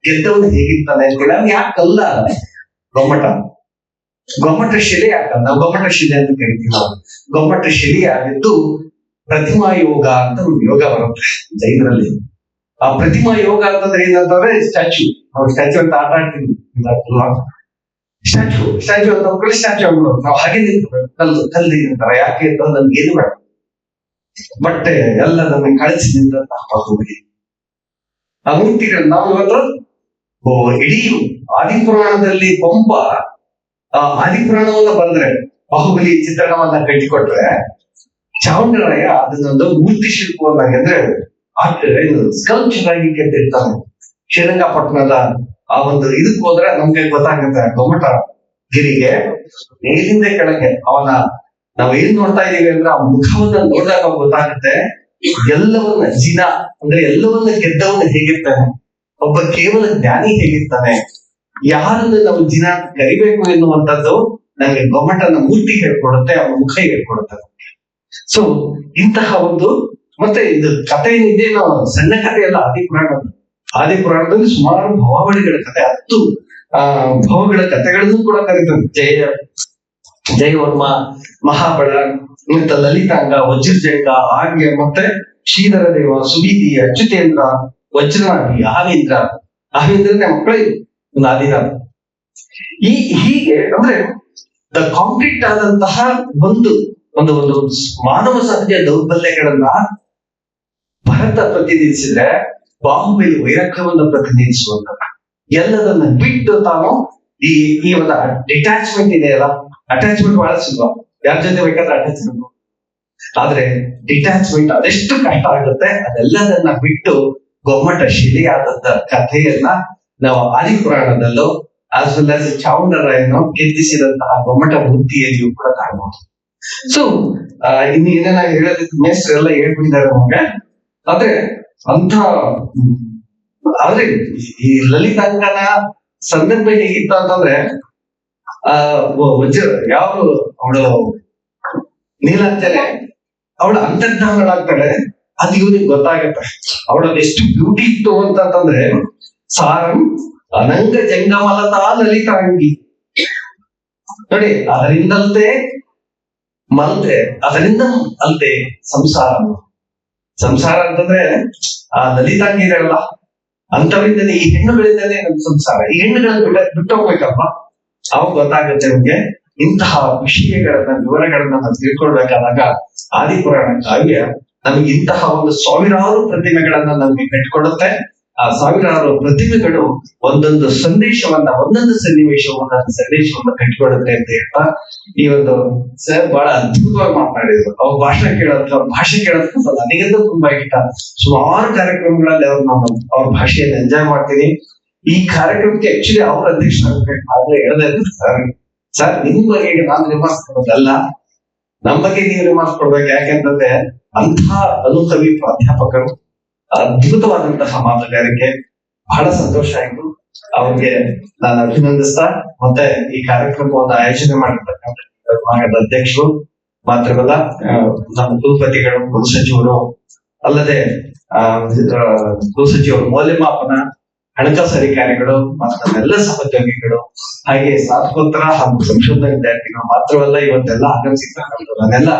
ಗೆದ್ದವನು ಹೇಗಿರ್ತಾನೆ ಅಂತೇಳಿ. ಅವ್ನು ಯಾಕಲ್ಲ ಗೊಮ್ಮಟ ಶಿಲೆ ಯಾಕಂದ, ಗೊಮ್ಮಟ ಶಿಲೆ ಅಂತ ಕರಿತೀವಿ ನಾವು. ಗೊಮ್ಮಟ ಶಿಲೆ ಆಗಿದ್ದು ಪ್ರತಿಮಾ ಯೋಗ ಅಂತ ಒಂದು ಯೋಗ ಬರುತ್ತೆ ಜೈನರಲ್ಲಿ. ಆ ಪ್ರತಿಮಾ ಯೋಗ ಅಂತಂದ್ರೆ ಏನಂತಂದ್ರೆ ಸ್ಟ್ಯಾಚ್ಯೂ. ನಾವು ಸ್ಟ್ಯಾಚ್ಯೂ ಅಂತ ಆಟ ಆಡ್ತೀವಿ. ಸ್ಟ್ಯಾಚ್ಯೂ ಅಂತ ಸ್ಟ್ಯಾಚ್ಯೂ ಆಗ್ಬಿಡೋದು. ನಾವು ಹಾಗೆ ನಿಂತ್ಕೋಬೇಕು, ಕಲ್ಲು ನಿಂತಾರ. ಯಾಕೆ ಅಂತ ನನ್ಗೆ ಏನು ಬೇಡ, ಬಟ್ಟೆ ಎಲ್ಲ ನಮಗೆ ಕಳಿಸಿ ನಿಂತಹ ಹೋಗಿ ಆ ಮೂರ್ತಿಗಳು ನಾವು ಇವತ್ತು ಇಡೀ ಆದಿಪುರಾಣದಲ್ಲಿ ಪಂಪ ಆದಿಪುರಾಣವನ್ನ ಬಂದ್ರೆ ಬಾಹುಬಲಿ ಚಿತ್ರಣವನ್ನ ಕಟ್ಟಿಕೊಟ್ರೆ, ಚಾಮುಂಡರಾಯ ಅದನ್ನೊಂದು ಮೂರ್ತಿ ಶಿಲ್ಪವನ್ನಾಗಿ ಅಂದ್ರೆ ಸ್ಕಲ್ಪ್ಚರ್ ಆಗಿ ಕೆತ್ತಿರ್ತಾನೆ. ಶ್ರೀರಂಗಪಟ್ಟಣದ ಆ ಒಂದು ಇದಕ್ಕೆ ಹೋದ್ರೆ ನಮ್ಗೆ ಗೊತ್ತಾಗುತ್ತೆ, ಗೊಮ್ಮಟ ಗಿರಿಗೆ ಮೇಲಿಂದ ಕೆಳಗೆ ಅವನ ನಾವ್ ಏನ್ ನೋಡ್ತಾ ಇದೀವಿ ಅಂದ್ರೆ ಆ ಮುಖವನ್ನ ನೋಡಿದಾಗ ಗೊತ್ತಾಗುತ್ತೆ ಎಲ್ಲವನ್ನ ಜಿನ ಅಂದ್ರೆ ಎಲ್ಲವನ್ನ ಗೆದ್ದವನ್ನ ಹೇಗಿರ್ತಾನೆ, ಒಬ್ಬ ಕೇವಲ ಜ್ಞಾನಿ ಹೇಗಿರ್ತಾನೆ, ಯಾರನ್ನು ನಾವು ಜಿನ ಕರಿಬೇಕು ಎನ್ನುವಂಥದ್ದು ನಮ್ಗೆ ಗೊಮ್ಮಟನ ಮೂರ್ತಿ ಹೇಳ್ಕೊಡುತ್ತೆ, ಅವನ ಮುಖ ಹೇಳ್ಕೊಡುತ್ತೆ. ಸೊ ಇಂತಹ ಒಂದು ಮತ್ತೆ ಇದು ಕಥೆ ಏನಿದೆ ಸಣ್ಣ ಕಥೆ ಎಲ್ಲ ಆದಿಪುರಾಣದಲ್ಲಿ ಸುಮಾರು ಭವಾವಳಿಗಳ ಕಥೆ, 10 ಭವಗಳ ಕಥೆಗಳನ್ನು ಕೂಡ ಕರೀತಾರೆ. ಜಯವರ್ಮ, ಮಹಾಬಳ, ಮತ್ತೆ ಲಲಿತಾಂಗ, ವಜ್ರಜಂಗ, ಆರ್ಯ, ಮತ್ತೆ ಶ್ರೀಧರ ದೇವ, ಸುನೀತಿ, ಅಚ್ಯುತೇಂದ್ರ, ವಜ್ರನಾಗಿ, ಅಹವೇಂದ್ರನ ಮಕ್ಕಳೇ ಒಂದು ಆದಿನಾಥ. ಹೀಗೆ ಅಂದ್ರೆ ದ ಕಾಂಕ್ರೀಟ್ ಆದಂತಹ ಒಂದು ಒಂದು ಒಂದು ಮಾನವ ಸಹಜ ದೌರ್ಬಲ್ಯಗಳನ್ನ ಭರತ ಪ್ರತಿನಿಧಿಸಿದ್ರೆ, ಬಾಹುಬಲಿ ವೈರಾಗ್ಯವನ್ನು ಪ್ರತಿನಿಧಿಸುವಂತ ಎಲ್ಲದನ್ನ ಬಿಟ್ಟು ತಾನು ಈ ಒಂದು ಡಿಟ್ಯಾಚ್ಮೆಂಟ್ ಇದೆಯಲ್ಲ, ಅಟ್ಯಾಚ್ಮೆಂಟ್ ಬಹಳ ಸುಲಭ, ಯಾರ ಜೊತೆ ಬೇಕಾದ್ರೆ ಅಟ್ಯಾಚ್ಮೆಂಟ್. ಆದ್ರೆ ಡಿಟ್ಯಾಚ್ಮೆಂಟ್ ಅದೆಷ್ಟು ಕಷ್ಟ ಆಗುತ್ತೆ. ಅದೆಲ್ಲದನ್ನ ಬಿಟ್ಟು ಗೊಮ್ಮಟ ಶಿಲೆಯಾದಂತ ಕಥೆಯನ್ನ ನಾವು ಆದಿಪುರಾಣದಲ್ಲೂ ಆಸ್ ವೆಲ್ ಆಸ್ ಚಾಮುಂಡರಾಯನು ಕೆತ್ತಿಸಿದಂತಹ ಗೊಮ್ಮಟ ಮೂರ್ತಿಯಲ್ಲಿಯೂ ಕೂಡ ಕಾಣಬಹುದು. ಸೊ ಇನ್ನು ಏನೇನ ಹೇಳೋದಕ್ಕೆ ಮೇಸ್ಟ್ರು ಎಲ್ಲ ಹೇಳ್ಬಿಟ್ಟಿದ್ದಾರೆ ನಮ್ಗೆ. ಆದ್ರೆ ಆದ್ರೆ ಈ ಲಲಿತಾಂಗನ ಸಂದರ್ಭ ಹೇಗಿತ್ತು ಅಂತಂದ್ರೆ, ಯಾರು ಅವಳು ನೀಲಾಂಜನೆ ಅವಳ ಅಂತರ್ಧಾನಗಳಾಗ್ತಾಳೆ, ಅದು ಇವ್ರಿಗೆ ಗೊತ್ತಾಗತ್ತೆ ಅವಳದ್ದು ಎಷ್ಟು ಬ್ಯೂಟಿ ಇತ್ತು ಅಂತಂದ್ರೆ, ಸಾರಂ ಅನಂಗ ಜಂಗಮಲತಾ ಲಲಿತಾಂಗಿ ನೋಡಿ, ಅದರಿಂದ ಅಲ್ದೆ ಸಂಸಾರ ಅಂತಂದ್ರೆ ಆ ಲಲಿತಾಂಗಿ ಇರಲ್ಲ, ಅಂತವರಿಂದಲೇ ಈ ಹೆಣ್ಣುಗಳಿಂದಲೇ ನಮ್ ಸಂಸಾರ. ಈ ಹೆಣ್ಣುಗಳನ್ನ ಬಿಟ್ಟು ಹೋಗ್ಬೇಕಪ್ಪ, ಅವಾಗ ಗೊತ್ತಾಗುತ್ತೆ ನಮ್ಗೆ ಇಂತಹ ವಿಷಯಗಳನ್ನ ವಿವರಗಳನ್ನ ನಾವು ತಿಳ್ಕೊಳ್ಬೇಕಾದಾಗ ಆದಿಪುರಾಣ ಕಾವ್ಯ ನಮ್ಗೆ ಇಂತಹ ಒಂದು ಸಾವಿರಾರು ಪ್ರತಿಮೆಗಳನ್ನ ನಮ್ಗೆ ಕಟ್ಕೊಡುತ್ತೆ. ಆ ಸಾವಿರಾರು ಪ್ರತಿಮೆಗಳು ಒಂದೊಂದು ಸಂದೇಶವನ್ನ, ಒಂದೊಂದು ಸಂದೇಶವನ್ನ ಕಟ್ಕೊಡುತ್ತೆ ಅಂತ ಹೇಳ್ತಾ ಈ ಒಂದು ಸರ್ ಬಹಳ ಅದ್ಭುತವಾಗಿ ಮಾತನಾಡಿದ್ರು. ಅವ್ರ ಭಾಷೆ ಕೇಳೋದಕ್ಕೆ ನನಗಂತೂ ತುಂಬಾ ಇಷ್ಟ. ಸುಮಾರು ಕಾರ್ಯಕ್ರಮಗಳಲ್ಲಿ ಅವ್ರ ಭಾಷೆಯನ್ನು ಎಂಜಾಯ್ ಮಾಡ್ತೀನಿ. ಈ ಕಾರ್ಯಕ್ರಮಕ್ಕೆ ಆಕ್ಚುಲಿ ಅವ್ರ ಅಧ್ಯಕ್ಷರಾಗಬೇಕು. ಆದ್ರೆ ಹೇಳದೇ ಸರ್ ನಿಮ್ ಬಗ್ಗೆ ನಾನು ರಿಮಾರ್ಕ್ಸ್ ಕೊಡೋದಲ್ಲ, ನಮ್ ಬಗ್ಗೆ ನೀವು ರಿಮಾರ್ಕ್ಸ್ ಕೊಡ್ಬೇಕು. ಯಾಕೆಂತಂದ್ರೆ ಅಂತಹ ಅನುಭವಿ ಪ್ರಾಧ್ಯಾಪಕರು, ಅದ್ಭುತವಾದಂತಹ ಮಾತುಗಾರಿಕೆ, ಬಹಳ ಸಂತೋಷ ಆಯ್ತು. ಅವ್ರಿಗೆ ನಾನು ಅಭಿನಂದಿಸ್ತಾ, ಮತ್ತೆ ಈ ಕಾರ್ಯಕ್ರಮವನ್ನು ಆಯೋಜನೆ ಮಾಡಿರ್ತಕ್ಕಂಥ ವಿಭಾಗದ ಅಧ್ಯಕ್ಷರು ಮಾತ್ರವಲ್ಲ, ನಮ್ಮ ಕುಲಪತಿಗಳು, ಕುಲಸಚಿವರು, ಅಲ್ಲದೆ ಕುಲಸಚಿವರು, ಮೌಲ್ಯಮಾಪನ, ಹಣಕಾಸು ಅಧಿಕಾರಿಗಳು ಮತ್ತು ನಮ್ಮೆಲ್ಲ ಸಹೋದ್ಯೋಗಿಗಳು, ಹಾಗೆ ಸ್ನಾತಕೋತ್ತರ ಹಾಗೂ ಸಂಶೋಧನಾ ವಿದ್ಯಾರ್ಥಿಗಳು ಮಾತ್ರವಲ್ಲ, ಇವತ್ತೆಲ್ಲ ಆಗಮಿಸಿರ್ತಕ್ಕಂಥ ನನ್ನೆಲ್ಲ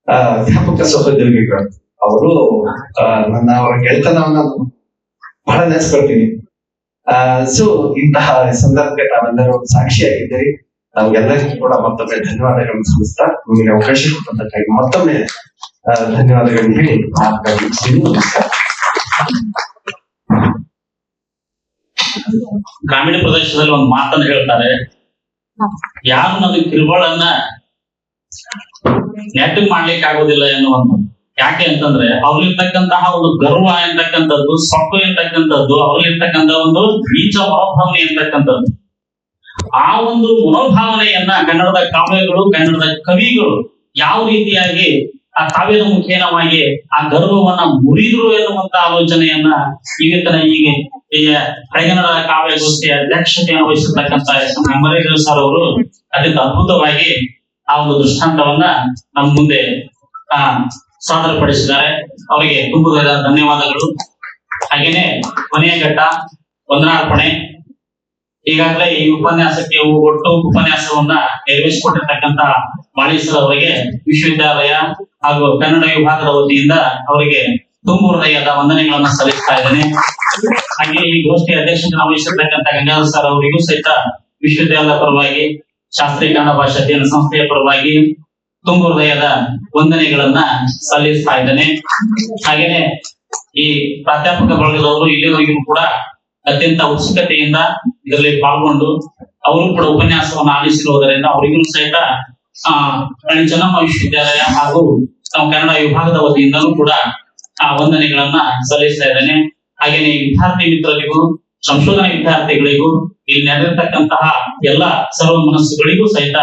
ಅಧ್ಯಾಪಕ ಸಹೋದ್ಯೋಗಿಗಳು, ಅವರು ಅವರ ಗೆಳೆತನವನ್ನ ಬಹಳ ನೆನೆಸ್ಕೊಳ್ತೀನಿ. ಸೊ ಇಂತಹ ಸಂದರ್ಭಕ್ಕೆ ತಾವೆಲ್ಲರೂ ಸಾಕ್ಷಿಯಾಗಿದ್ದೀರಿ. ನಾವೆಲ್ಲರಿಗೂ ಕೂಡ ಮತ್ತೊಮ್ಮೆ ಧನ್ಯವಾದಗಳನ್ನು ಸಲ್ಲಿಸ್ತಾ, ನಿಮಗೆ ಅವಕಾಶ ಕೊಟ್ಟಂತಕ್ಕಾಗಿ ಮತ್ತೊಮ್ಮೆ ಧನ್ಯವಾದಗಳನ್ನು ಹೇಳಿ ಮಾತನಾಡುತ್ತೀನಿ. ನಮಸ್ಕಾರ. ಗ್ರಾಮೀಣ ಪ್ರದೇಶದಲ್ಲಿ ಒಂದು ಮಾತನ್ನು ಹೇಳ್ತಾರೆ, ಯಾರು ನಮಗೆ ಕಿರುಗಳನ್ನ ನೆಟ್ಟಗ್ ಮಾಡ್ಲಿಕ್ಕೆ ಆಗೋದಿಲ್ಲ ಎನ್ನುವಂತ. ಯಾಕೆ ಅಂತಂದ್ರೆ ಅವ್ರಲ್ಲಿರ್ತಕ್ಕಂತಹ ಒಂದು ಗರ್ವ ಎಂತಕ್ಕಂಥದ್ದು, ಸೊಕ್ಕು ಎಂತಕ್ಕಂಥದ್ದು, ಅವ್ರಲ್ಲಿರ್ತಕ್ಕಂಥ ಒಂದು ನೀಚ ಮನೋಭಾವನೆ ಎಂತಕ್ಕಂಥದ್ದು, ಆ ಒಂದು ಮನೋಭಾವನೆಯನ್ನ ಕನ್ನಡದ ಕಾವ್ಯಗಳು, ಕನ್ನಡದ ಕವಿಗಳು ಯಾವ ರೀತಿಯಾಗಿ ಆ ಕಾವ್ಯದ ಮುಖೇನವಾಗಿ ಆ ಗರ್ವವನ್ನ ಮುರಿದ್ರು ಎನ್ನುವಂತ ಆಲೋಚನೆಯನ್ನ ಈಗ ಹಳೆಗನ್ನಡ ಕಾವ್ಯಗೋಷ್ಠಿಯ ಅಧ್ಯಕ್ಷತೆಯನ್ನು ವಹಿಸಿರ್ತಕ್ಕಂಥ ಮರೇಂದ್ರ ಸರ್ ಅವರು ಅತ್ಯಂತ ಅದ್ಭುತವಾಗಿ ಆ ಒಂದು ದೃಷ್ಟಾಂತವನ್ನ ನಮ್ಮ ಮುಂದೆ ಸಾದರಪಡಿಸಿದ್ದಾರೆ. ಅವರಿಗೆ ತುಂಬ ಧನ್ಯವಾದಗಳು. ಹಾಗೇನೆ ಕೊನೆಯ ಘಟ್ಟ ವಂದನಾರ್ಪಣೆ. ಈಗಾಗಲೇ ಈ ಉಪನ್ಯಾಸಕ್ಕೆ ಒಟ್ಟು ಉಪನ್ಯಾಸವನ್ನ ನಿರ್ವಹಿಸಿಕೊಟ್ಟಿರ್ತಕ್ಕಂತ ಮಾಳೀಸರ್ ಅವರಿಗೆ ವಿಶ್ವವಿದ್ಯಾಲಯ ಹಾಗೂ ಕನ್ನಡ ವಿಭಾಗದ ವತಿಯಿಂದ ಅವರಿಗೆ ತುಂಬ ಹೃದಯದ ವಂದನೆಗಳನ್ನ ಸಲ್ಲಿಸ್ತಾ ಇದ್ದೇನೆ. ಹಾಗೆ ಈ ಗೋಷ್ಠಿ ಅಧ್ಯಕ್ಷತೆ ವಹಿಸಿರ್ತಕ್ಕಂಥ ಗಂಗಾಧರ್ ಸರ್ ಅವರಿಗೂ ಸಹಿತ ವಿಶ್ವವಿದ್ಯಾಲಯದ ಪರವಾಗಿ, ಶಾಸ್ತ್ರೀಯ ಕನ್ನಡ ಭಾಷಾ ಅಧ್ಯಯನ ಸಂಸ್ಥೆಯ ಪರವಾಗಿ ತುಂಬ ಹೃದಯದ ವಂದನೆಗಳನ್ನ ಸಲ್ಲಿಸ್ತಾ ಇದ್ದೇನೆ. ಹಾಗೇನೆ ಈ ಪ್ರಾಧ್ಯಾಪಕ ಬಳಗದವರು ಇಲ್ಲಿವರೆಗೂ ಕೂಡ ಅತ್ಯಂತ ಉತ್ಸುಕತೆಯಿಂದ ಇದರಲ್ಲಿ ಪಾಲ್ಗೊಂಡು ಅವರು ಕೂಡ ಉಪನ್ಯಾಸವನ್ನು ಆಲಿಸಿರುವುದರಿಂದ ಅವರಿಗೂ ಸಹಿತ ರಾಣಿ ಚೆನ್ನಮ್ಮ ವಿಶ್ವವಿದ್ಯಾಲಯ ಹಾಗೂ ನಮ್ಮ ಕನ್ನಡ ವಿಭಾಗದ ವತಿಯಿಂದಲೂ ಕೂಡ ವಂದನೆಗಳನ್ನ ಸಲ್ಲಿಸ್ತಾ ಇದ್ದೇನೆ. ಹಾಗೇನೆ ವಿದ್ಯಾರ್ಥಿ ಮಿತ್ರರಿಗೂ, ಸಂಶೋಧನಾ ವಿದ್ಯಾರ್ಥಿಗಳಿಗೂ, ಇಲ್ಲಿ ನಡೆದಿರ್ತಕ್ಕಂತಹ ಎಲ್ಲ ಸರ್ವ ಮನಸ್ಸುಗಳಿಗೂ ಸಹಿತ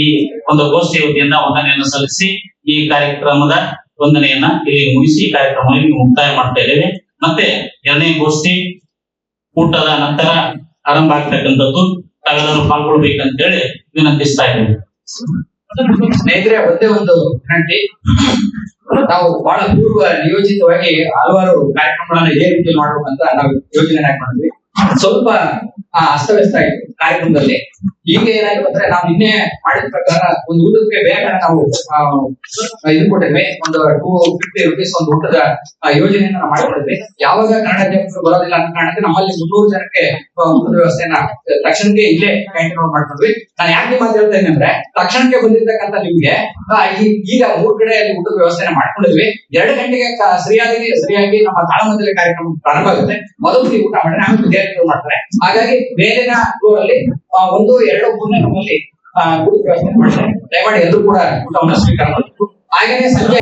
ಈ ಒಂದು ಗೋಷ್ಠಿಯ ವತಿಯಿಂದ ವಂದನೆಯನ್ನು ಸಲ್ಲಿಸಿ ಈ ಕಾರ್ಯಕ್ರಮದ ವಂದನೆಯನ್ನ ಇಲ್ಲಿ ಮುಗಿಸಿ ಈ ಕಾರ್ಯಕ್ರಮವನ್ನು ಮುಕ್ತಾಯ ಮಾಡ್ತಾ ಇದ್ದೇವೆ. ಮತ್ತೆ ಎರಡನೇ ಗೋಷ್ಠಿ ಊಟದ ನಂತರ ಆರಂಭ ಆಗ್ತಕ್ಕಂಥದ್ದು, ತಾವೆಲ್ಲರೂ ಪಾಲ್ಗೊಳ್ಬೇಕಂತ ಹೇಳಿ ವಿನಂತಿಸ್ತಾ ಇದ್ದೇವೆ. ಸ್ನೇಹಿತರೆ, ಒಂದೇ ಒಂದು ವಿನಂತಿ, ನಾವು ಬಹಳ ಪೂರ್ವ ನಿಯೋಜಿತವಾಗಿ ಹಲವಾರು ಕಾರ್ಯಕ್ರಮಗಳನ್ನ ಇದೇ ರೀತಿ ಮಾಡ್ಬೇಕಂತ ನಾವು ಯೋಜನೆ ಮಾಡಿದ್ವಿ. ಸ್ವಲ್ಪ ಅಸ್ತವ್ಯಸ್ತ ಆಯ್ತು ಕಾರ್ಯಕ್ರಮದಲ್ಲಿ. ಈಗ ಏನಾಯ್ತು ಅಂದ್ರೆ, ನಾವು ನಿನ್ನೆ ಮಾಡಿದ ಪ್ರಕಾರ ಒಂದು ಊಟಕ್ಕೆ ಬೇರೆ ನಾವು ಇದು ಕೊಟ್ಟಿದ್ವಿ, ಒಂದು 250 rupees ಒಂದು ಊಟದ ಯೋಜನೆಯನ್ನ ನಾವು ಮಾಡಿಕೊಂಡಿದ್ವಿ. ಯಾವಾಗ ಕನ್ನಡ ಅಧ್ಯಾಪಕರು ಬರೋದಿಲ್ಲ ಅಂತ ಕಾರಣಕ್ಕೆ ನಮ್ಮಲ್ಲಿ 300 ಜನಕ್ಕೆ ಊಟದ ವ್ಯವಸ್ಥೆಯನ್ನ ತಕ್ಷಣಕ್ಕೆ ಇಲ್ಲೇ ಕ್ಯಾಂಟೀನ್ ಮಾಡ್ಕೊಂಡ್ವಿ. ನಾನು ಯಾಕೆ ಮಾತಾಡ್ತಾ ಇದ್ದೀನಿ ಅಂದ್ರೆ, ತಕ್ಷಣಕ್ಕೆ ಬಂದಿರ್ತಕ್ಕಂಥ ನಿಮ್ಗೆ ಈಗ 3 ಕಡೆ ಊಟದ ವ್ಯವಸ್ಥೆನ ಮಾಡ್ಕೊಂಡಿದ್ವಿ. 2 ಗಂಟೆಗೆ ಸರಿಯಾಗಿ ನಮ್ಮ ತಾಳಮದ್ದಲೆ ಕಾರ್ಯಕ್ರಮ ಪ್ರಾರಂಭ ಆಗುತ್ತೆ. ಮೊದಲು ಊಟ ಮಾಡಿದ್ರೆ ಆಮೇಲೆ ವಿದ್ಯಾರ್ಥಿಗಳು ಮಾಡ್ತಾರೆ. ಹಾಗಾಗಿ ಮೇಲಿನ ಫ್ಲೋರ್ ಅಲ್ಲಿ 1, 2, 3 ನಮ್ಮಲ್ಲಿ ಊಟದ ವ್ಯವಸ್ಥೆ ಮಾಡ್ತಾರೆ. ದಯಮಾಡಿ ಎಲ್ಲರೂ ಕೂಡ ಊಟವನ್ನು ಸ್ವೀಕಾರ ಮಾಡಬೇಕು. ಹಾಗೇನೆ ಸಂಜೆ